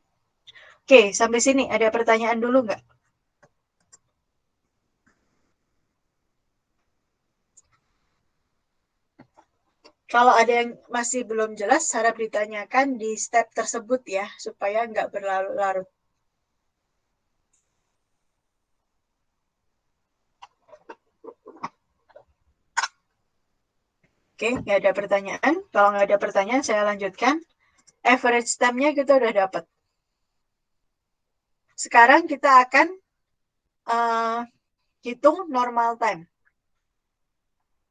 Oke, sampai sini ada pertanyaan dulu nggak? Kalau ada yang masih belum jelas, harap ditanyakan di step tersebut ya, supaya nggak berlarut-larut. Oke, nggak ada pertanyaan. Kalau nggak ada pertanyaan, saya lanjutkan. Average time-nya kita udah dapat. Sekarang kita akan hitung normal time.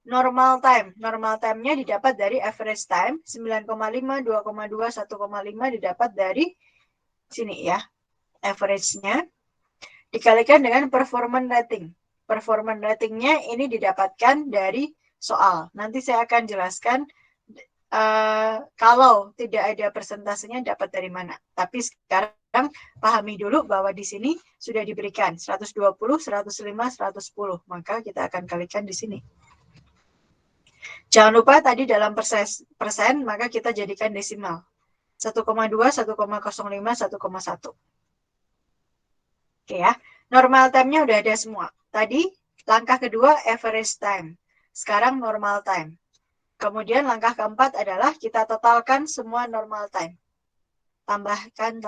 Normal time-nya didapat dari average time, 9,5, 2,2, 1,5 didapat dari sini ya, average-nya. Dikalikan dengan performance rating. Performance rating-nya ini didapatkan dari soal. Nanti saya akan jelaskan kalau tidak ada persentasenya dapat dari mana. Tapi sekarang pahami dulu bahwa di sini sudah diberikan 120, 105, 110. Maka kita akan kalikan di sini. Jangan lupa tadi dalam persen, maka kita jadikan desimal. 1,2, 1,05, 1,1. Oke ya. Normal time-nya udah ada semua. Tadi langkah kedua average time. Sekarang normal time. Kemudian langkah keempat adalah kita totalkan semua normal time. Tambahkan.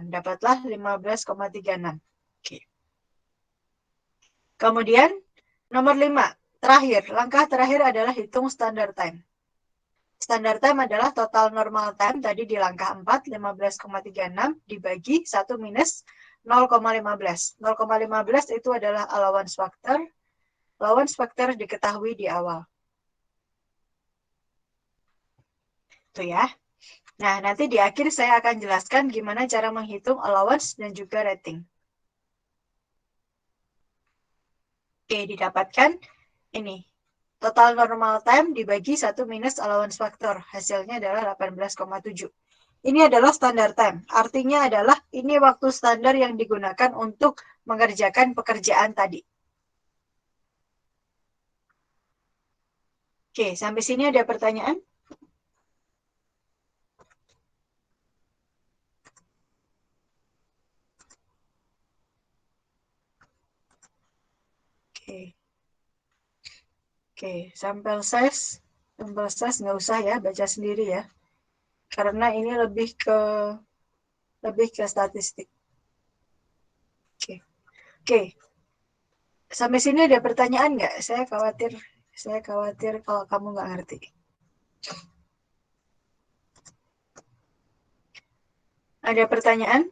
Dapatlah 15,36. Oke. Kemudian nomor 5. Langkah terakhir adalah hitung standard time. Standar time adalah total normal time tadi di langkah 4, 15,36 dibagi 1 minus 0,15. 0,15 itu adalah allowance factor. Allowance factor diketahui di awal. Itu ya. Nah, nanti di akhir saya akan jelaskan gimana cara menghitung allowance dan juga rating. Oke, didapatkan ini. Total normal time dibagi 1 minus allowance factor. Hasilnya adalah 18,7. Ini adalah standar time. Artinya adalah ini waktu standar yang digunakan untuk mengerjakan pekerjaan tadi. Oke, sampai sini ada pertanyaan? Oke. Oke, sampel size nggak usah ya, baca sendiri ya. Karena ini lebih ke statistik. Oke. Oke. Sampai sini ada pertanyaan nggak? Saya khawatir kalau kamu nggak ngerti. Ada pertanyaan?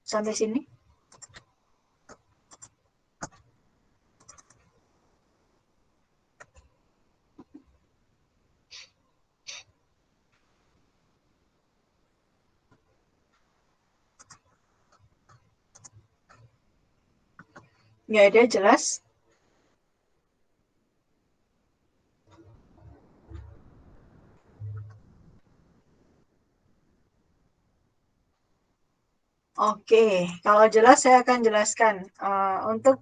Sampai sini? Nggak ada, jelas? Oke, kalau jelas saya akan jelaskan. Untuk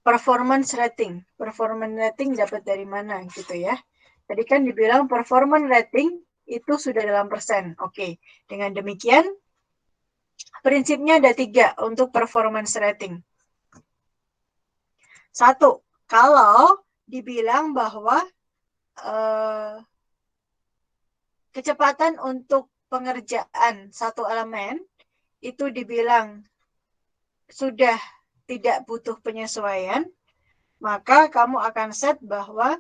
performance rating dapat dari mana gitu ya. Tadi kan dibilang performance rating itu sudah dalam persen. Oke, dengan demikian prinsipnya ada 3 untuk performance rating. 1, kalau dibilang bahwa kecepatan untuk pengerjaan satu elemen itu dibilang sudah tidak butuh penyesuaian, maka kamu akan set bahwa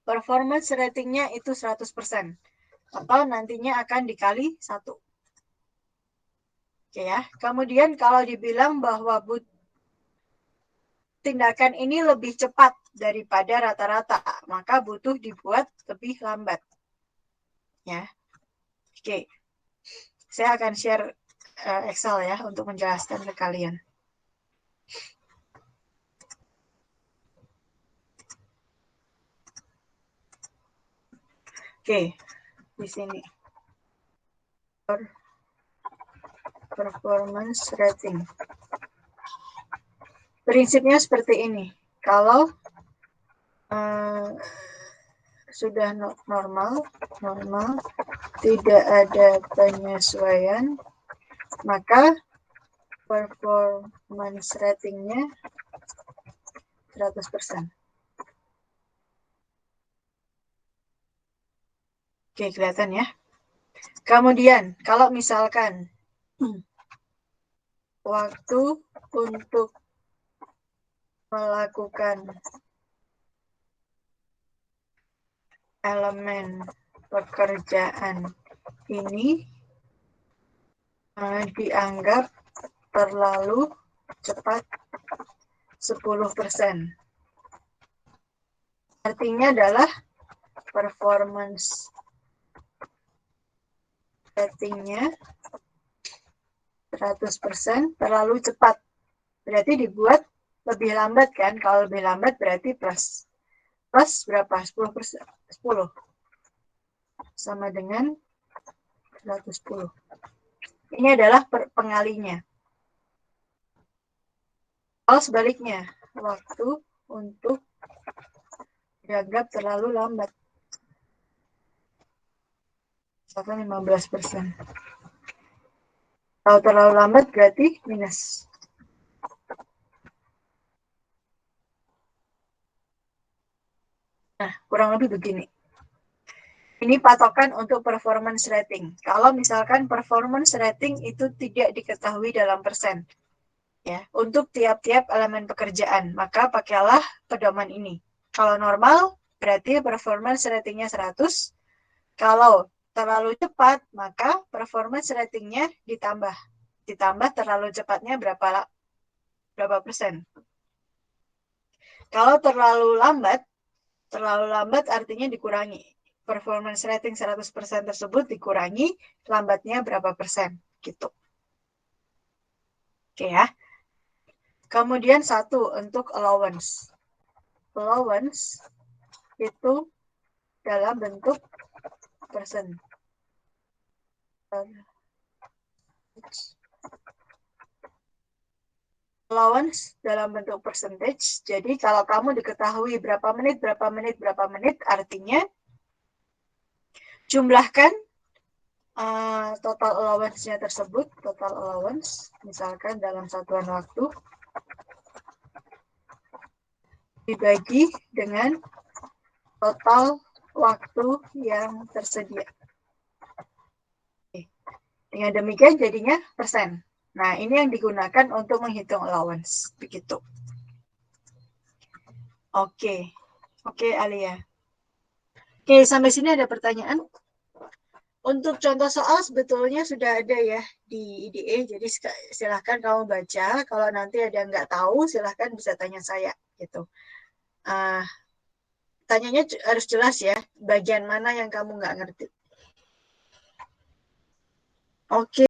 performance ratingnya itu 100%. Atau nantinya akan dikali 1. Oke ya. Kemudian kalau dibilang bahwa tindakan ini lebih cepat daripada rata-rata, maka butuh dibuat lebih lambat. Ya. Oke. Saya akan share Excel ya untuk menjelaskan ke kalian. Oke, di sini performance rating. Prinsipnya seperti ini. Kalau sudah normal, tidak ada penyesuaian, maka performance ratingnya 100%. Oke, kelihatan ya. Kemudian, kalau misalkan waktu untuk melakukan elemen pekerjaan ini dianggap terlalu cepat 10%. Artinya adalah performance ratingnya 100% terlalu cepat. Berarti dibuat lebih lambat kan? Kalau lebih lambat berarti plus berapa? 10%. 10 sama dengan 110. Ini adalah pengalinya. Kalau sebaliknya, waktu untuk dianggap terlalu lambat. Misalkan 15%. Kalau terlalu lambat berarti minus. Nah, kurang lebih begini. Ini patokan untuk performance rating. Kalau misalkan performance rating itu tidak diketahui dalam persen. ya untuk tiap-tiap elemen pekerjaan. Maka pakailah pedoman ini. Kalau normal berarti performance ratingnya 100. Kalau terlalu cepat, maka performance ratingnya ditambah. Ditambah terlalu cepatnya berapa persen. Kalau terlalu lambat artinya dikurangi. Performance rating 100% tersebut dikurangi lambatnya berapa persen gitu. Oke ya. Kemudian satu untuk allowance. Allowance itu dalam bentuk persen. Allowance dalam bentuk percentage. Jadi kalau kamu diketahui berapa menit, artinya jumlahkan total allowance-nya tersebut, total allowance, misalkan dalam satuan waktu, dibagi dengan total waktu yang tersedia. Dengan demikian jadinya persen. Nah, ini yang digunakan untuk menghitung allowance. Begitu. Oke, Alia. Oke, sampai sini ada pertanyaan? Untuk contoh soal sebetulnya sudah ada ya di IDE, jadi silahkan kamu baca. Kalau nanti ada yang nggak tahu, silahkan bisa tanya saya gitu. Tanyanya harus jelas ya, bagian mana yang kamu nggak ngerti. Oke.